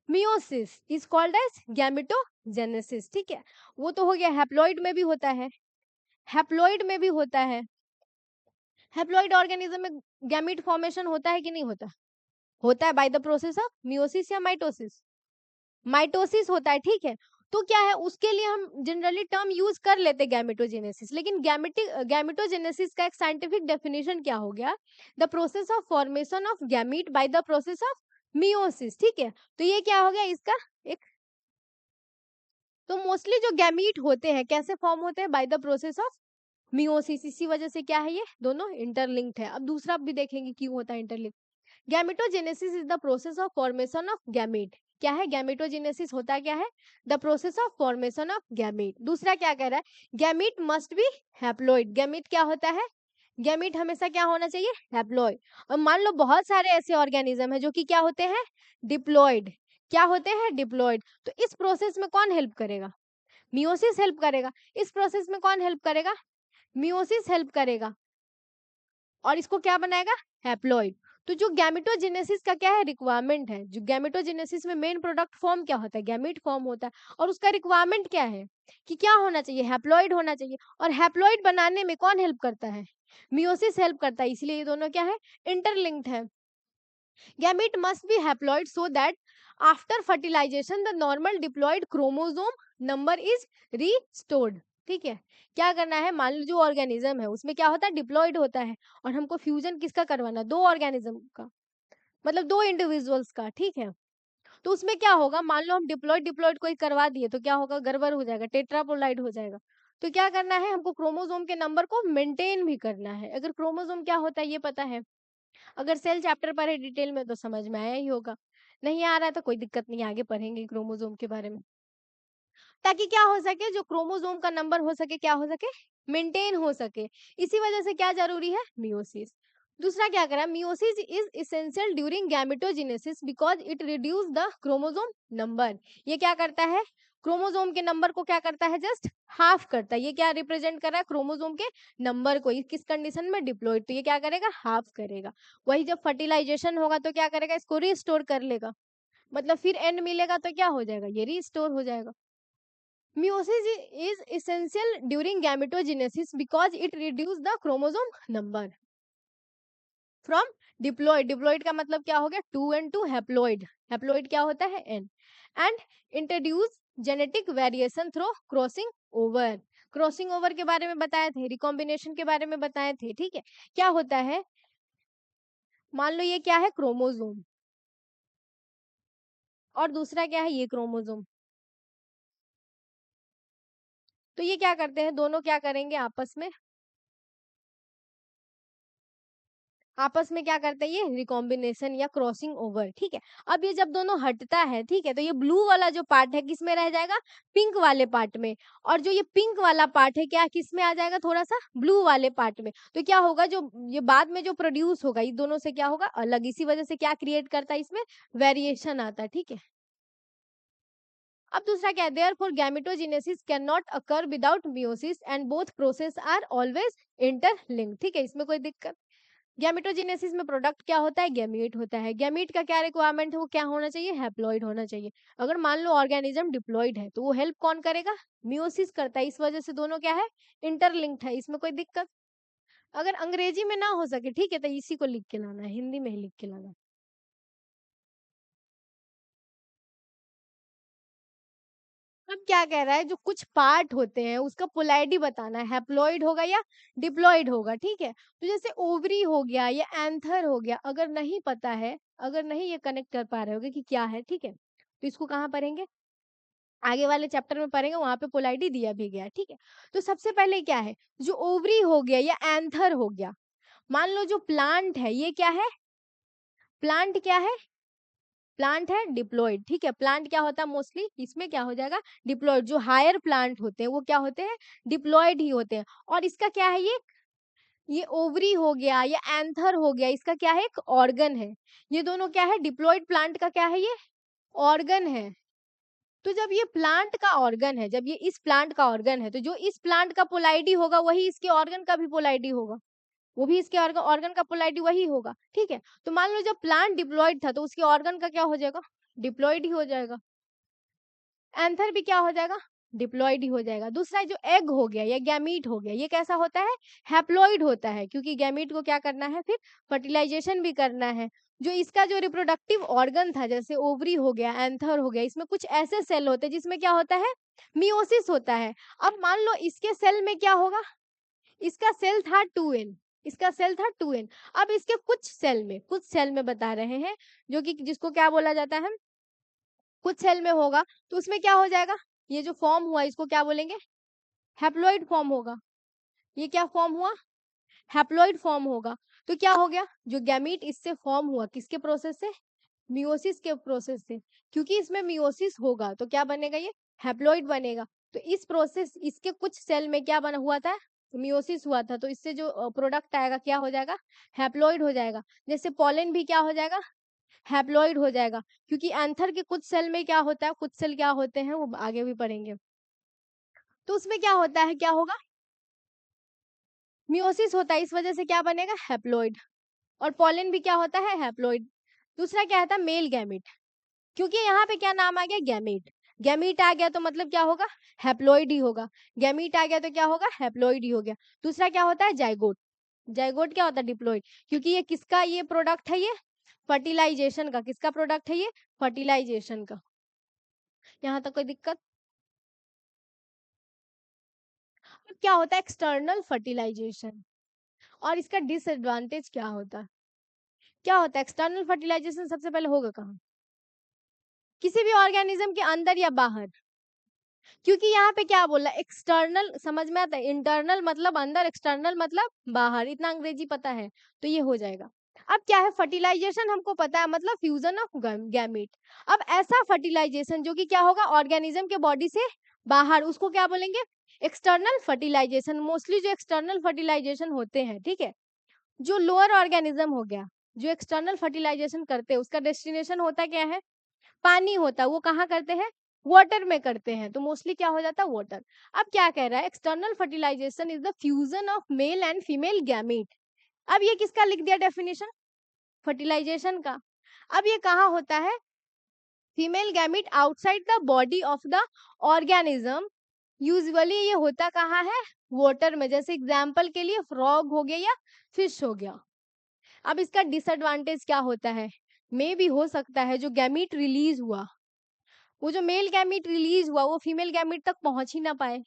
meiosis is called as gametogenesis, ठीक है। वो तो हो गया, हैप्लॉइड में भी होता है, हैप्लॉइड में भी होता है, हैप्लॉइड ऑर्गेनिज्म में गैमीट फॉर्मेशन होता है कि नहीं होता, होता है bye the process of meiosis या माइटोसिस, माइटोसिस होता है, ठीक है। तो क्या है, उसके लिए हम जनरली टर्म यूज कर लेते हैं गैमेटोजेनेसिस, लेकिन गैमेटोजेनेसिस का एक साइंटिफिक डेफिनेशन क्या हो गया, the process of formation of gamete by the process of meiosis, ठीक है। तो ये क्या हो गया इसका एक, तो मोस्टली जो गैमीट होते हैं कैसे फॉर्म होते हैं, bye the process of meiosis, इसी वजह से क्या है, ये दोनों इंटरलिंक्ड है। अब दूसरा भी देखेंगे क्यों होता है interlink. Gametogenesis is the process of formation of gamete, क्या है, गैमेटोजेनेसिस होता क्या है, the process of formation of gamete. दूसरा क्या कह रहा है, gamete must be haploid, gamete क्या होता है, गैमेट हमेशा क्या होना चाहिए, हैप्लॉइड। और मान लो बहुत सारे ऐसे ऑर्गेनिज्म है जो कि क्या होते हैं, डिप्लॉइड, क्या होते हैं, डिप्लॉइड। तो इस प्रोसेस में कौन हेल्प करेगा, मियोसिस हेल्प करेगा, इस प्रोसेस में कौन हेल्प करेगा, मियोसिस हेल्प करेगा, और इसको क्या बनाएगा, हैप्लॉइड। तो जो गैमेटोजेनेसिस का क्या है, रिक्वायरमेंट है, जो गैमेटोजेनेसिस में मेन प्रोडक्ट फॉर्म क्या होता है, गैमेट फॉर्म होता है, और उसका रिक्वायरमेंट क्या है कि क्या होना चाहिए, हैप्लॉइड होना चाहिए, और हैप्लॉइड बनाने में कौन हेल्प करता है, मियोसिस हेल्प करता है, इसलिए ये दोनों क्या है, इंटरलिंक्ड है। Gamete must be haploid so that after fertilisation the normal diploid chromosome number is restored, ठीक है। क्या करना है, मान लो जो ऑर्गेनिज्म है उसमें क्या होता है, डिप्लॉइड होता है, और हमको फ्यूजन किसका करवाना, दो ऑर्गेनिज्म का, मतलब दो इंडिविजुअल्स का, ठीक है। तो उसमें क्या होगा, मान लो हम डिप्लॉइड डिप्लॉइड कोई करवा दिए तो क्या होगा, गड़बड़ हो जाएगा, टेट्रापोलाइड हो जाएगा। तो क्या करना है, हमको क्रोमोसोम के नंबर को मेंटेन भी करना है। अगर क्रोमोसोम क्या होता है ये पता है, अगर सेल चैप्टर पढ़े डिटेल में तो समझ में आया ही होगा, नहीं आ रहा है तो कोई दिक्कत नहीं, आगे पढ़ेंगे क्रोमोसोम के बारे में, ताकि क्या हो सके, जो क्रोमोसोम का नंबर हो सके, क्या हो सके, मेंटेन हो सके। इसी वजह से क्या जरूरी है, मियोसिस। दूसरा क्या करा, meiosis is essential during gametogenesis because it reduce the chromosome number. ये क्या करता है, क्रोमोसोम के नंबर को क्या करता है, जस्ट हाफ करता है। ये क्या रिप्रेजेंट कर रहा है, क्रोमोसोम के नंबर को, किस कंडीशन में, डिप्लॉइड, तो ये क्या करेगा, हाफ करेगा। वही जब फर्टिलाइजेशन होगा तो क्या करेगा, इसको रिस्टोर कर लेगा, मतलब फिर एंड मिलेगा तो क्या हो जाएगा, ये रिस्टोर हो जाएगा। Meiosis is essential during gametogenesis because it reduces the chromosome number from diploid. Diploid का मतलब क्या हो गया, 2 and 2 haploid. Haploid क्या होता है, n. And introduce genetic variation through crossing over. Crossing over के बारे में बताए थे, रिकॉम्बिनेशन के बारे में बताए थे, ठीक है। क्या होता है, मान लो ये क्या है, क्रोमोसोम, और दूसरा क्या है, ये क्रोमोसोम। तो ये क्या करते हैं, दोनों क्या करेंगे, आपस में क्या करते हैं, ये रिकॉम्बिनेशन या क्रॉसिंग ओवर, ठीक है। अब ये जब दोनों हटता है, ठीक है, तो ये ब्लू वाला जो पार्ट है किस में रह जाएगा, पिंक वाले पार्ट में, और जो ये पिंक वाला पार्ट है क्या किस में आ जाएगा, थोड़ा सा ब्लू वाले पार्ट में। तो क्या होगा, जो ये बाद में जो प्रोड्यूस होगा ये दोनों से क्या होगा, अलग। इसी वजह से क्या क्रिएट करता है, इसमें वेरिएशन आता है, ठीक है। अब दूसरा क्या है, therefore gametogenesis can not occur without meiosis and both process are always interlinked, ठीक है, इसमें कोई दिक्कत। गैमेटोजेनेसिस में प्रोडक्ट क्या होता है, गैमीट होता है। गैमीट का क्या रिक्वायरमेंट है, वो क्या होना चाहिए, हैप्लॉइड होना चाहिए। अगर मान लो ऑर्गेनिज्म डिप्लॉइड है तो वो हेल्प कौन करेगा, मियोसिस करता है। इस वजह से दोनों क्या है, इंटरलिंक्ड है, इसमें कोई दिक्कत। अगर अंग्रेजी में ना हो सके, ठीक है, तो इसी को लिख के लाना है, हिंदी में ही लिख के लाना। अब क्या कह रहा है, जो कुछ पार्ट होते हैं उसका पोलैरिटी बताना है, हैप्लॉइड होगा या डिप्लॉइड होगा, ठीक है। तो जैसे ओवरी हो गया या एंथर हो गया, अगर नहीं पता है, अगर नहीं ये कनेक्ट कर पा रहे होगे कि क्या है, ठीक है, तो इसको कहाँ पढ़ेंगे, आगे वाले चैप्टर में पढ़ेंगे, वहां पे पोलैरिटी दिया भी गया है, ठीक है। तो सबसे पहले क्या है, जो ओवरी हो गया या एंथर हो गया, मान लो जो प्लांट है ये क्या है, प्लांट क्या है, प्लांट है डिप्लॉइड, ठीक है। प्लांट क्या होता है मोस्टली, इसमें क्या हो जाएगा, डिप्लॉइड। जो हायर प्लांट होते हैं वो क्या होते हैं, डिप्लॉइड ही होते हैं। और इसका क्या है, ये ओवरी हो गया या एंथर हो गया, इसका क्या है, एक ऑर्गन है। ये दोनों क्या है, डिप्लॉइड प्लांट का क्या है, ये ऑर्गन है। तो जब ये प्लांट का ऑर्गन है, जब ये इस प्लांट का ऑर्गन है, तो जो इस प्लांट का पोलैरिटी होगा वही इसके ऑर्गन का भी पोलैरिटी होगा, वो भी इसके ऑर्गन ऑर्गन का पोलैरिटी वही होगा, ठीक है। तो मान लो जब प्लांट डिप्लॉइड था तो उसके ऑर्गन का क्या हो जाएगा, डिप्लॉइड ही हो जाएगा। एंथर भी क्या हो जाएगा, डिप्लॉइड ही हो जाएगा। दूसरा जो एग हो गया या गैमीट हो गया, ये कैसा होता है, हैप्लॉइड होता है, क्योंकि गैमीट को क्या करना है, फिर फर्टिलाइजेशन भी करना है। जो इसका जो रिप्रोडक्टिव ऑर्गन था, जैसे ओवरी हो गया, एंथर हो गया, इसमें कुछ ऐसे सेल होते हैं जिसमें क्या होता है, मियोसिस होता है। अब मान लो इसके सेल में क्या होगा, इसका सेल था 2n, इसका सेल था 2n। अब इसके कुछ सेल में बता रहे हैं, जो कि जिसको क्या बोला जाता है, कुछ सेल में होगा, तो उसमें क्या हो जाएगा, ये जो फॉर्म हुआ इसको क्या बोलेंगे, हैप्लॉइड फॉर्म होगा। ये क्या फॉर्म हुआ, हैप्लॉइड फॉर्म होगा। तो क्या हो गया, जो गैमीट इससे फॉर्म हुआ, किसके प्रोसेस से, मियोसिस के प्रोसेस से। क्योंकि इसमें मियोसिस होगा तो क्या बनेगा, ये हैप्लॉइड बनेगा। तो इस प्रोसेस, इसके कुछ सेल में क्या बना हुआ था, मियोसिस हुआ था, तो इससे जो प्रोडक्ट आएगा क्या हो जाएगा, हैप्लॉइड हो जाएगा। जैसे पॉलन भी क्या हो जाएगा, हैप्लॉइड हो जाएगा। क्योंकि एंथर के कुछ सेल में क्या होता है, कुछ सेल क्या होते हैं वो आगे भी पढ़ेंगे। तो उसमें क्या होता है, क्या होगा, मियोसिस होता है, इस वजह से क्या बनेगा, हैप्लॉइड। और पॉलन भी क्या होता है, हैप्लॉइड। दूसरा क्या था, मेल गैमेट, क्योंकि यहाँ पे क्या नाम आ गया, गैमेट। गैमीट आ गया तो मतलब क्या होगा, हैप्लॉइड ही होगा। गैमीट आ गया तो क्या होगा, हैप्लॉइड ही हो गया। दूसरा क्या होता है, जाइगोट। जाइगोट क्या होता है, डिप्लॉइड। क्योंकि ये किसका ये प्रोडक्ट है, ये फर्टिलाइजेशन का, किसका प्रोडक्ट है, ये फर्टिलाइजेशन का। यहाँ तक कोई दिक्कत। अब क्या होता है एक्सटर्नल फर्टिलाइजेशन, और इसका डिसएडवांटेज क्या होता है, क्या होता है एक्सटर्नल फर्टिलाइजेशन, सबसे पहले होगा कहाँ, किसी भी ऑर्गेनिज्म के अंदर या बाहर। क्योंकि यहाँ पे क्या बोला, एक्सटर्नल समझ में आता है, इंटरनल मतलब अंदर, एक्सटर्नल मतलब बाहर, इतना अंग्रेजी पता है तो ये हो जाएगा। अब क्या है, फर्टिलाइजेशन हमको पता है, मतलब फ्यूजन ऑफ गैमीट। अब ऐसा फर्टिलाइजेशन जो कि क्या होगा, ऑर्गेनिज्म के बॉडी से बाहर, उसको क्या बोलेंगे, एक्सटर्नल फर्टिलाइजेशन। मोस्टली जो एक्सटर्नल फर्टिलाइजेशन होते हैं, ठीक है, जो लोअर ऑर्गेनिज्म हो गया, जो एक्सटर्नल फर्टिलाइजेशन करते हैं, उसका डेस्टिनेशन होता क्या है, पानी होता है। वो कहाँ करते हैं, वाटर में करते हैं, तो मोस्टली क्या हो जाता है, वाटर। अब क्या कह रहा है, external fertilisation is the fusion of male and female gamete. अब ये किसका लिख दिया डेफिनेशन, फर्टिलाइजेशन का। अब ये कहाँ होता है, female gamete outside the body of the organism. Usually ये होता कहाँ है, वाटर में। जैसे एग्जाम्पल के लिए फ्रॉग हो गया या फिश हो गया। अब इसका डिसएडवांटेज क्या होता है, मे भी हो सकता है जो गैमीट रिलीज हुआ, वो जो मेल गैमीट रिलीज हुआ वो फीमेल गैमीट तक पहुंच ही ना पाए,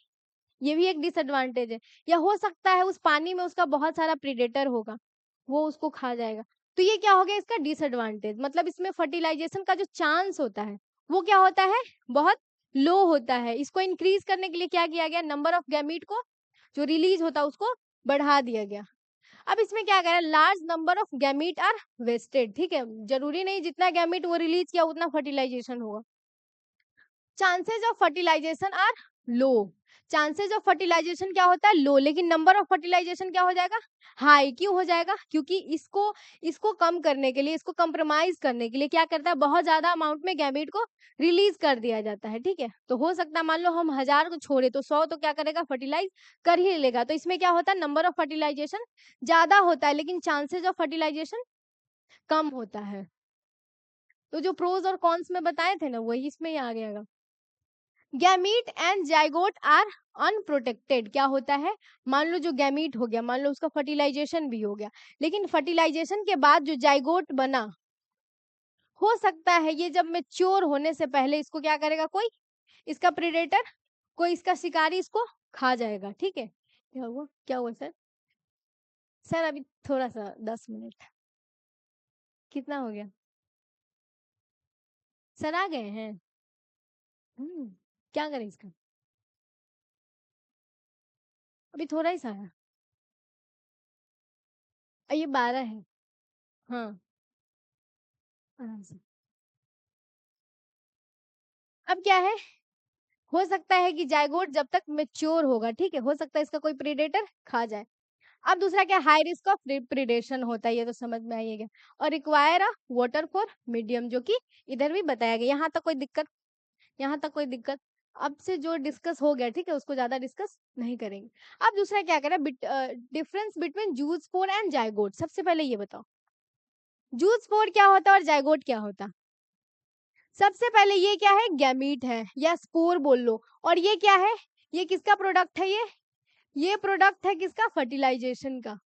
ये भी एक डिसएडवांटेज है। या हो सकता है उस पानी में उसका बहुत सारा प्रेडेटर होगा, वो उसको खा जाएगा। तो ये क्या हो गया इसका डिसएडवांटेज, मतलब इसमें फर्टिलाइजेशन का जो चांस होता है वो क्या होता है, बहुत लो होता है। इसको इंक्रीज करने के लिए क्या किया गया, नंबर ऑफ गैमीट को जो रिलीज होता है उसको बढ़ा दिया गया। अब इसमें क्या कह रहा है, large number of gamete are wasted, ठीक है, जरूरी नहीं जितना गैमीट वो रिलीज किया उतना फर्टिलाइजेशन होगा। Chances of fertilisation are low, chances of fertilisation क्या होता है, लो, लेकिन नंबर ऑफ फर्टिलाइजेशन क्या हो जाएगा, हाई। क्यों हो जाएगा, क्योंकि इसको इसको कम करने के लिए, इसको कंप्रोमाइज करने के लिए क्या करता है, बहुत ज्यादा अमाउंट में गैमीट को रिलीज कर दिया जाता है, ठीक है। तो हो सकता है मान लो हम 1000 को छोड़े तो 100 तो क्या करेगा, फर्टिलाइज कर ही लेगा। तो इसमें क्या होता है, नंबर ऑफ फर्टिलाइजेशन ज्यादा होता है लेकिन चांसेज ऑफ फर्टिलाइजेशन कम होता है। तो जो प्रोज और कॉन्स में बताए थे ना, वही इसमें ही आ गया। Gamete and zygote are unprotected, क्या होता है, मान लो जो गैमीट हो गया, मान लो उसका फर्टिलाइजेशन भी हो गया, लेकिन फर्टिलाइजेशन के बाद जो जाइगोट बना, हो सकता है ये जब मेच्योर होने से पहले इसको क्या करेगा, कोई इसका प्रेडेटर, कोई इसका शिकारी इसको खा जाएगा, ठीक है। क्या हुआ, क्या हुआ सर? सर अभी थोड़ा सा 10 मिनट। कितना हो गया? सर आ गए हैं? हम्म। क्या करें इसका? अभी थोड़ा ही सा है। ये 12 है। हाँ, आराम से। अब क्या है, हो सकता है कि जायगोट जब तक मेच्योर होगा, ठीक है, हो सकता है इसका कोई प्रेडेटर खा जाए। अब दूसरा क्या, हाई रिस्क ऑफ प्रिडेशन होता है, ये तो समझ में आइएगा। और require a water for medium, जो कि इधर भी बताया गया। यहाँ तक कोई दिक्कत? यहाँ तक कोई दिक्कत? अब से जो डिस्कस हो गया, ठीक है, उसको ज्यादा डिस्कस नहीं करेंगे। अब दूसरा क्या करें, difference between jute spore and zygote. सबसे पहले ये बताओ, जूट स्पोर क्या होता है और जायगोट क्या होता है? सबसे पहले ये क्या है, गैमीट है या स्पोर बोल लो। और ये क्या है, ये किसका प्रोडक्ट है? ये प्रोडक्ट है किसका, फर्टिलाइजेशन का।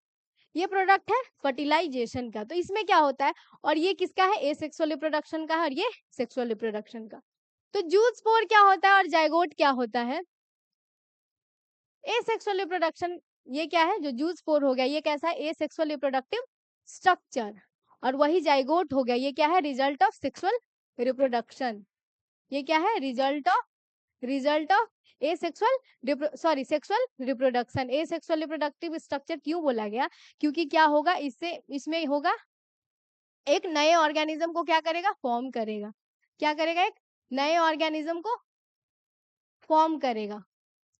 ये प्रोडक्ट है फर्टिलाइजेशन का। तो इसमें क्या होता है, और ये किसका है, एसेक्सुअल रिप्रोडक्शन का है, और ये सेक्सुअल रिप्रोडक्शन का। तो जूट स्पोर क्या होता है और जायगोट क्या होता है? Asexual reproduction. ये क्या है, जो जूट स्पोर हो गया, ये कैसा है, एसेक्सुअल रिप्रोडक्टिव स्ट्रक्चर। और वही जायगोट हो गया, ये क्या है, रिजल्ट ऑफ सेक्सुअल रिप्रोडक्शन। ये क्या है, result of sexual reproduction. Asexual reproductive structure क्यों बोला गया, क्योंकि क्या होगा, इससे इसमें होगा, एक नए ऑर्गेनिज्म को क्या करेगा, फॉर्म करेगा। क्या करेगा, एक नए ऑर्गेनिज्म को फॉर्म करेगा,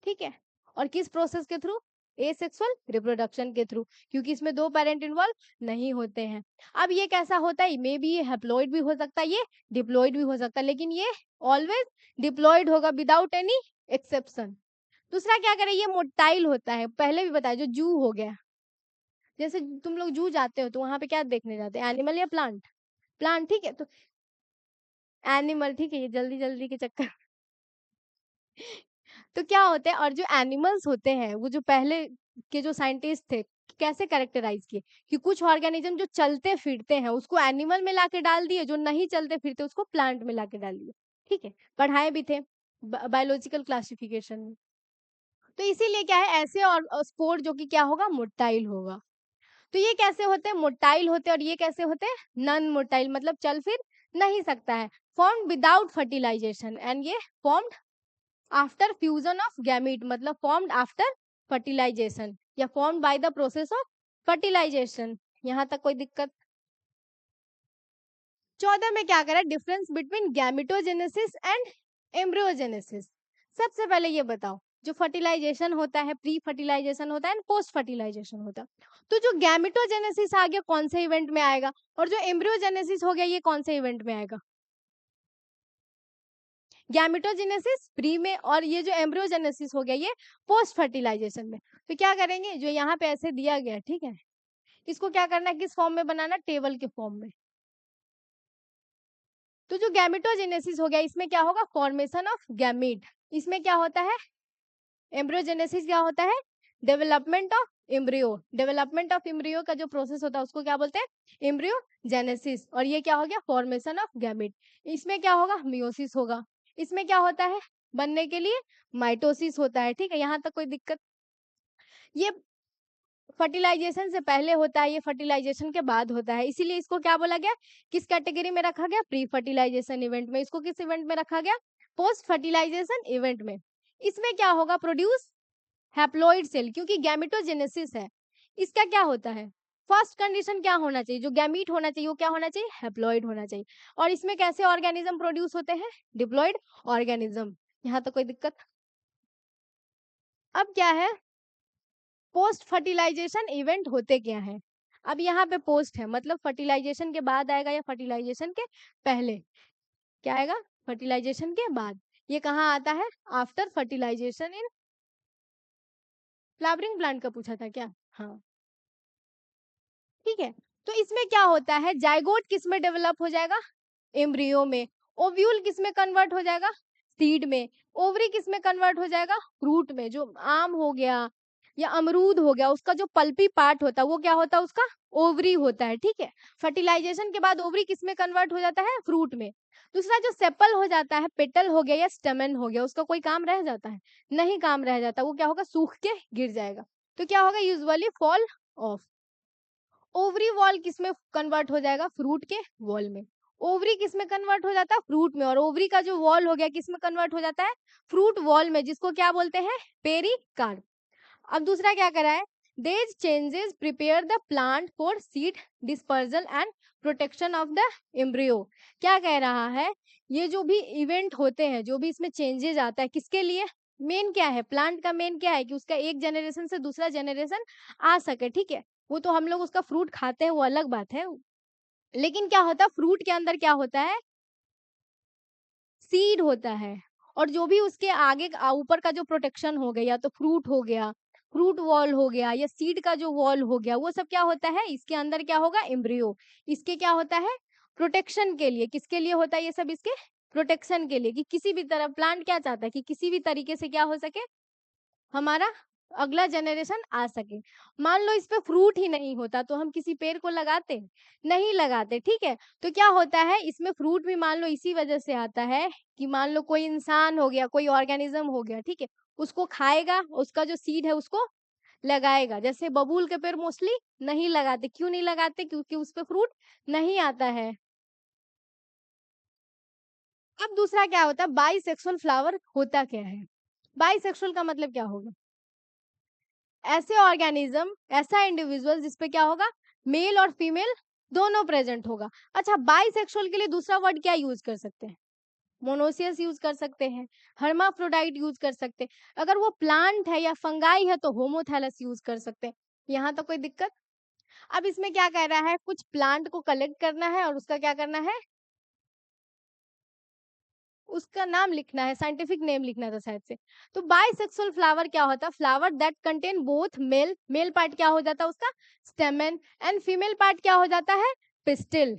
ठीक है। और किस प्रोसेस के थ्रू, एसेक्सुअल रिप्रोडक्शन के थ्रू, क्योंकि इसमें दो पेरेंट इन्वॉल्व नहीं होते हैं। अब ये कैसा होता है, मे बी ये हैप्लॉइड भी हो सकता है, ये डिप्लॉइड भी हो सकता है, लेकिन ये ऑलवेज डिप्लॉइड होगा विदाउट एनी एक्सेप्शन। दूसरा क्या करें, ये मोटाइल होता है, पहले भी बताया, जो जू हो गया। जैसे तुम लोग जू जाते हो तो वहां पे क्या देखने जाते हैं, एनिमल या प्लांट? प्लांट, ठीक है। तो एनिमल, ठीक है, ये जल्दी जल्दी के चक्कर तो क्या होते हैं, और जो एनिमल्स होते हैं, वो जो पहले के जो साइंटिस्ट थे, कैसे कैरेक्टराइज किए, कि कुछ ऑर्गेनिज्म जो चलते फिरते हैं उसको एनिमल में लाके डाल दिए, जो नहीं चलते फिरते उसको प्लांट में लाके डाल दिए, ठीक है। पढ़ाए भी थे बायोलॉजिकल क्लासिफिकेशन में। तो इसीलिए क्या है, ऐसे और स्पोर जो कि क्या होगा, मोटाइल होगा। तो ये कैसे होते हैं, मोटाइल होते हैं। और ये कैसे होते हैं, नॉन मोटाइल, मतलब चल फिर नहीं सकता है। फॉर्म्ड विदाउट फर्टिलाइजेशन, एंड ये formed after fusion of gamete, मतलब फॉर्म्ड आफ्टर फर्टिलाइजेशन, या formed by the process of fertilisation. यहाँ तक कोई दिक्कत? 14 में क्या करा, difference between gametogenesis and embryogenesis. सबसे पहले ये बताओ, जो फर्टिलाइजेशन होता है, प्री फर्टिलाइजेशन होता है एंड पोस्ट फर्टिलाइजेशन होता है। तो जो गैमिटोजेनेसिस आ गया, कौन से इवेंट में आएगा, और जो एम्ब्रियोजेनेसिस हो गया, ये कौन से इवेंट में आएगा? गैमिटोजेनेसिस प्री में, और ये जो एम्ब्रियोजेनेसिस हो गया, ये पोस्ट फर्टिलाइजेशन में। तो क्या करेंगे, जो यहाँ पे ऐसे दिया गया, ठीक है, इसको क्या करना है, किस फॉर्म में बनाना, टेबल के फॉर्म में। तो जो गैमिटोजेनेसिस हो गया, इसमें क्या होगा, फॉर्मेशन ऑफ गैमीट। इसमें क्या होता है, एम्ब्रियोजेनेसिस क्या होता है, development of embryo. Development of embryo का जो प्रोसेस होता है उसको क्या बोलते हैं, एम्ब्रियोजेनेसिस। और ये क्या हो गया, फॉर्मेशन ऑफ गैमीट। इसमें क्या होगा, मियोसिस होगा। इसमें क्या होता है, बनने के लिए माइटोसिस होता है, ठीक है। यहाँ तक कोई दिक्कत? ये फर्टिलाइजेशन से पहले होता है, ये फर्टिलाइजेशन के बाद होता है, इसीलिए इसको क्या बोला गया, किस कैटेगरी में रखा गया, प्री फर्टिलाइजेशन इवेंट में। इसको किस इवेंट में रखा गया, पोस्ट फर्टिलाइजेशन इवेंट में। इसमें क्या होगा, प्रोड्यूस हैप्लॉइड सेल, क्योंकि गैमिटोजेनेसिस है। इसका क्या होता है, फर्स्ट कंडीशन क्या होना चाहिए, जो गैमीट होना चाहिए वो क्या होना चाहिए, हैप्लॉइड होना चाहिए। और इसमें कैसे ऑर्गेनिज्म प्रोड्यूस होते हैं, डिप्लॉइड ऑर्गेनिज्म। यहाँ तो कोई दिक्कत? अब क्या है, पोस्ट फर्टिलाइजेशन इवेंट होते क्या है। अब यहाँ पे पोस्ट है, मतलब फर्टिलाइजेशन के बाद आएगा या फर्टिलाइजेशन के पहले। क्या आएगा, फर्टिलाइजेशन के बाद। ये कहाँ आता है, after fertilisation in flowering plant का पूछा था क्या? हाँ, ठीक है। तो इसमें क्या होता है, जाइगोट किस में डेवलप हो जाएगा, एम्ब्रियो में। ओव्यूल किस में कन्वर्ट हो जाएगा, सीड में। ओवरी किस में कन्वर्ट हो जाएगा, फ्रूट में। जो आम हो गया, या अमरूद हो गया, उसका जो पल्पी पार्ट होता है वो क्या होता है, उसका ओवरी होता है, ठीक है। फर्टिलाइजेशन के बाद ओवरी किस में कन्वर्ट हो जाता है, फ्रूट में। दूसरा जो सेपल हो जाता है, पेटल हो गया या स्टेमन हो गया, उसका कोई काम रह जाता है, नहीं काम रह जाता, वो क्या होगा, सूख के गिर जाएगा। तो क्या होगा, usually fall of. Ovary wall किस में कन्वर्ट हो जाएगा, फ्रूट के वॉल में। ओवरी किस में कन्वर्ट हो जाता है, फ्रूट में। और ओवरी का जो वॉल हो गया किस में कन्वर्ट हो जाता है, फ्रूट वॉल में, जिसको क्या बोलते हैं, पेरिकार्प। अब दूसरा क्या करा है, these changes prepare the plant for seed dispersal and protection of the embryo। क्या कह रहा है, ये जो भी इवेंट होते हैं, जो भी इसमें चेंजेस आता है, किसके लिए, मेन क्या है, प्लांट का मेन क्या है कि उसका एक जनरेशन से दूसरा जनरेशन आ सके, ठीक है। वो तो हम लोग उसका फ्रूट खाते हैं, वो अलग बात है, लेकिन क्या होता है, फ्रूट के अंदर क्या होता है, सीड होता है। और जो भी उसके आगे ऊपर का जो प्रोटेक्शन हो गया, या तो फ्रूट हो गया, फ्रूट वॉल हो गया, या सीड का जो वॉल हो गया, वो सब क्या होता है, इसके अंदर क्या होगा, एम्ब्रियो। इसके क्या होता है, प्रोटेक्शन के लिए। किसके लिए होता है ये सब, इसके प्रोटेक्शन के लिए, कि किसी भी तरह प्लांट क्या चाहता है कि किसी भी तरीके से क्या हो सके, हमारा अगला जनरेशन आ सके। मान लो इस पे फ्रूट ही नहीं होता तो हम किसी पेड़ को लगाते, नहीं लगाते, ठीक है। तो क्या होता है, इसमें फ्रूट भी मान लो इसी वजह से आता है कि मान लो कोई इंसान हो गया, कोई ऑर्गेनिज्म हो गया, ठीक है, उसको खाएगा, उसका जो सीड है उसको लगाएगा। जैसे बबूल के पेड़ मोस्टली नहीं लगाते, क्यों नहीं लगाते, क्योंकि उस पे फ्रूट नहीं आता है। अब दूसरा क्या होता है, बाइसेक्सुअल फ्लावर होता क्या है, बाइसेक्सुअल का मतलब क्या होगा, ऐसे ऑर्गेनिज्म, ऐसा इंडिविजुअल जिसपे क्या होगा, मेल और फीमेल दोनों प्रेजेंट होगा। अच्छा, बाइसेक्सुअल के लिए दूसरा वर्ड क्या यूज कर सकते हैं, मोनोसियस यूज कर सकते हैं, हर्माफ्रोडाइट यूज कर सकते हैं। अगर वो प्लांट है या फंगाई है तो होमोथैलस यूज कर सकते हैं। यहाँ तो कोई दिक्कत। अब इसमें क्या कह रहा है, कुछ प्लांट को कलेक्ट करना है और उसका क्या करना है, उसका नाम लिखना है, साइंटिफिक नेम लिखना था शायद से। तो बाइसेक्सुअल फ्लावर क्या होता है, flower that contain both male, male part क्या हो जाता है उसका, स्टेमन, एंड फीमेल पार्ट क्या हो जाता है, पिस्टिल,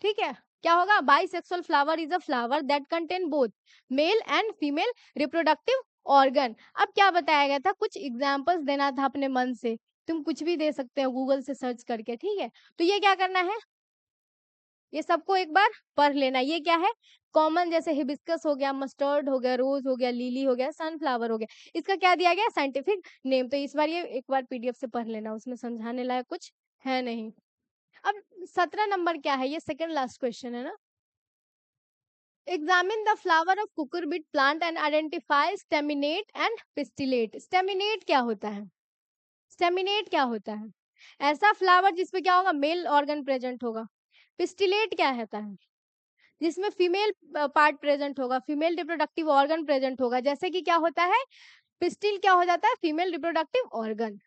ठीक है। क्या होगा, bisexual flower is a flower that contain both male and female reproductive organ. अब क्या बताया गया था, कुछ एग्जांपल्स देना था अपने मन से, तुम कुछ भी दे सकते हो गूगल से सर्च करके, ठीक है। तो ये क्या करना है, ये सबको एक बार पढ़ लेना। ये क्या है, कॉमन, जैसे हिबिस्कस हो गया, मस्टर्ड हो गया, रोज हो गया, लिली हो गया, सनफ्लावर हो गया, इसका क्या दिया गया, साइंटिफिक नेम। तो इस बार ये एक बार पीडीएफ से पढ़ लेना, उसमें समझाने लायक कुछ है नहीं। अब 17 नंबर क्या है, ये सेकंड लास्ट क्वेश्चन है ना। Examine the flower of cucurbit plant and identify staminate and pistillate. Staminate क्या होता है, स्टेमिनेट क्या होता है, ऐसा फ्लावर जिसपे क्या होगा, मेल ऑर्गन प्रेजेंट होगा। पिस्टिलेट क्या होता है, जिसमें फीमेल पार्ट प्रेजेंट होगा, फीमेल रिप्रोडक्टिव ऑर्गन प्रेजेंट होगा। जैसे कि क्या होता है, पिस्टिल क्या हो जाता है, फीमेल रिप्रोडक्टिव ऑर्गन।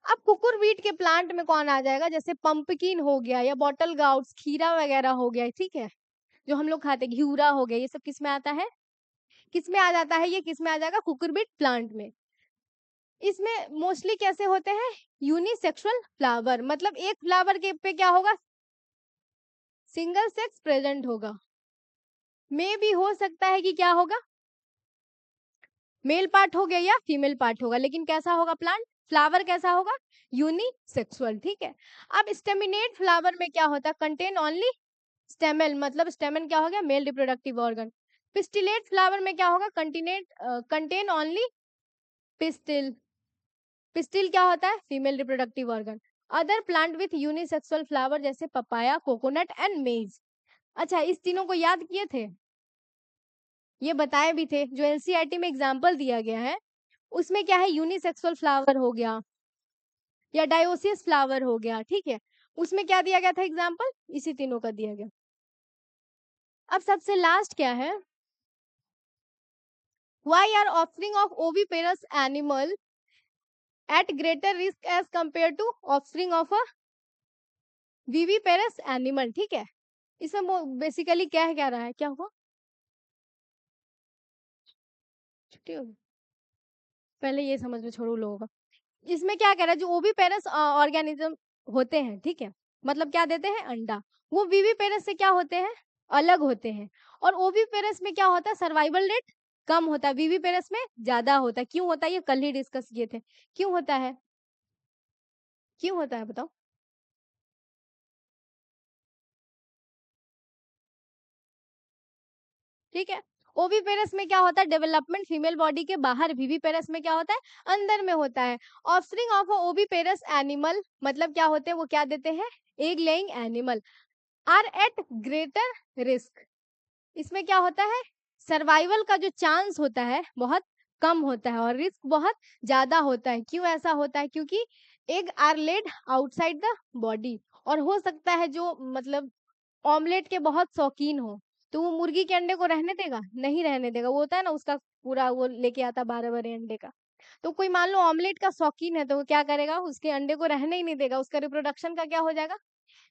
अब कुकुरबीट के प्लांट में कौन आ जाएगा, जैसे पंपकिन हो गया या बॉटल गाउट्स, खीरा वगैरह हो गया, ठीक है, जो हम लोग खाते, घिउरा हो गया, ये सब किस में आता है, किस में आ जाता है, ये किस में आ जाएगा, कुकुरबिट प्लांट में। इसमें मोस्टली कैसे होते हैं, यूनिसेक्सुअल फ्लावर, मतलब एक फ्लावर के पे क्या होगा, सिंगल सेक्स प्रेजेंट होगा। मे भी हो सकता है कि क्या होगा, मेल पार्ट हो गया या फीमेल पार्ट होगा, लेकिन कैसा होगा प्लांट, फ्लावर कैसा होगा, यूनिसेक्सुअल, ठीक है। अब स्टेमिनेट फ्लावर में क्या होता है, कंटेन ओनली स्टेमल, मतलब स्टेमन क्या हो गया, male reproductive organ. Pistillate flower में क्या होगा, कंटेन ओनली पिस्टिल, पिस्टिल क्या होता है, female reproductive organ. Other plant with unisexual flower जैसे पपाया, कोकोनट एंड मेज। अच्छा, इस तीनों को याद किए थे, ये बताए भी थे, जो एनसीईआरटी में एग्जाम्पल दिया गया है उसमें क्या है, यूनिसेक्सुअल फ्लावर हो गया या डायोसियस फ्लावर हो गया, ठीक है, उसमें क्या दिया गया था एग्जाम्पल, इसी तीनों का दिया गया। अब सबसे लास्ट क्या है, why are offspring of oviparous animal at greater risk as compare to offspring of a viviparous animal, ठीक है। इसमें बेसिकली क्या रहा है, क्या हुआ, छुट्टी होगी, पहले ये समझ में छोड़ो लोगों का। इसमें क्या कह रहा है, जो ओविपेरस ऑर्गेनिज्म होते हैं, ठीक है, मतलब क्या देते हैं, अंडा, वो विविपेरस से क्या होते हैं, अलग होते हैं। और ओविपेरस में क्या होता है, सर्वाइवल रेट कम होता है, विविपेरस में ज्यादा होता है। क्यों होता है ये कल ही डिस्कस किए थे। क्यों होता है, क्यों होता है बताओ। ठीक है, ओवीपेरस में क्या होता है, डेवलपमेंट फीमेल बॉडी के बाहर, विविपेरस में क्या होता है, अंदर में होता है। ऑफस्प्रिंग ऑफ ओवीपेरस एनिमल मतलब क्या होते हैं, वो क्या देते हैं, egg laying animal, are at greater risk. इसमें क्या होता है, सर्वाइवल का जो चांस होता है बहुत कम होता है और रिस्क बहुत ज्यादा होता है। क्यों ऐसा होता है, क्योंकि egg are laid outside the body, और हो सकता है जो मतलब ऑमलेट के बहुत शौकीन हो, तो वो मुर्गी के अंडे को रहने देगा, नहीं रहने देगा। वो होता है ना उसका पूरा वो लेके आता 12 12 अंडे का। तो कोई मान लो ऑमलेट का शौकीन है, तो वो क्या करेगा, उसके अंडे को रहने ही नहीं देगा, उसका रिप्रोडक्शन का क्या हो जाएगा,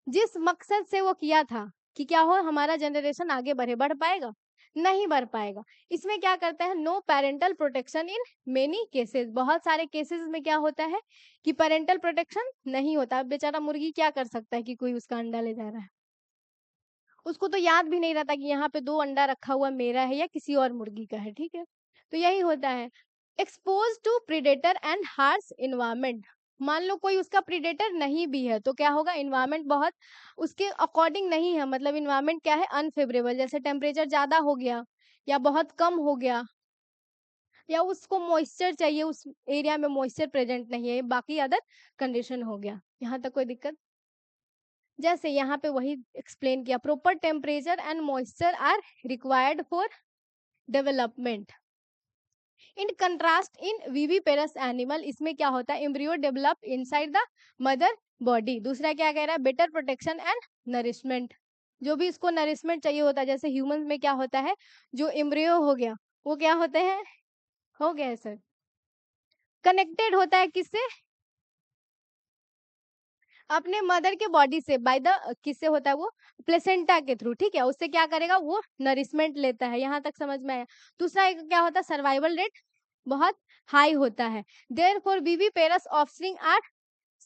जिस मकसद से वो किया था कि क्या हो हमारा जनरेशन आगे बढ़े, बढ़ पाएगा, नहीं बढ़ पाएगा। इसमें क्या करता है, no parental protection in many cases, बहुत सारे केसेस में क्या होता है कि पेरेंटल प्रोटेक्शन नहीं होता। अब बेचारा मुर्गी क्या कर सकता है कि कोई उसका अंडा ले जा रहा है, उसको तो याद भी नहीं रहता कि यहाँ पे 2 अंडा रखा हुआ मेरा है या किसी और मुर्गी का है। ठीक है, तो यही होता है। Expose to predator and harsh environment, मान लो कोई उसका प्रीडेटर नहीं भी है, तो क्या होगा, इन्वायरमेंट बहुत उसके अकॉर्डिंग नहीं है, मतलब इन्वायरमेंट क्या है, अनफेवरेबल, जैसे टेम्परेचर ज्यादा हो गया या बहुत कम हो गया, या उसको मॉइस्चर चाहिए, उस एरिया में मॉइस्चर प्रेजेंट नहीं है, बाकी अदर कंडीशन हो गया। यहाँ तक कोई दिक्कत, जैसे यहाँ पे वही एक्सप्लेन किया, proper temperature and moisture are required for development. In contrast in viviparous animal, इसमें क्या होता है, embryo develop inside the mother body. दूसरा क्या कह रहा है, बेटर प्रोटेक्शन एंड नरिशमेंट, जो भी इसको नरिशमेंट चाहिए होता है, जैसे ह्यूमन में क्या होता है, जो एम्ब्रियो हो गया वो क्या होते हैं, हो गया है सर, कनेक्टेड होता है किससे, अपने मदर के बॉडी से, बाय द किससे होता है वो, प्लेसेंटा के थ्रू। ठीक है, उससे क्या करेगा, वो नरिशमेंट लेता है। यहाँ तक समझ में आया। दूसरा एक क्या होता है, सर्वाइवल रेट बहुत हाई होता है। Therefore viviparous offspring are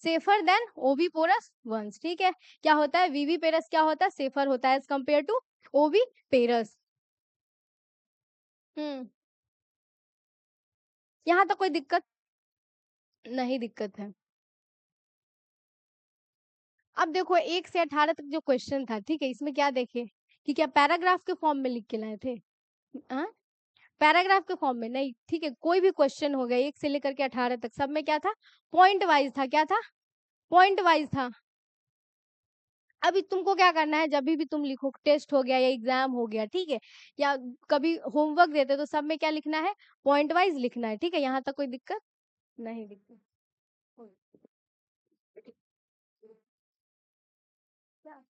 safer than oviparous ones. ठीक है, क्या होता है, विविपेरस क्या होता है, सेफर होता है एज कंपेयर टू ओविपेरस। हम्म, यहाँ तक कोई दिक्कत नहीं, दिक्कत है। अब देखो 1 से 18 तक जो क्वेश्चन था, ठीक है, इसमें क्या देखे कि क्या पैराग्राफ के फॉर्म में लिख के लाए थे, हाँ, पैराग्राफ के फॉर्म में नहीं। ठीक है, कोई भी क्वेश्चन हो गया 1 से लेकर के 18 तक, सब में क्या था, पॉइंट वाइज था, क्या था, पॉइंट वाइज था। अभी तुमको क्या करना है, जब भी तुम लिखो, टेस्ट हो गया या एग्जाम हो गया, ठीक है, या कभी होमवर्क देते तो सब में क्या लिखना है, पॉइंट वाइज लिखना है। ठीक है, यहाँ तक कोई दिक्कत नहीं, दिक्कत क्या?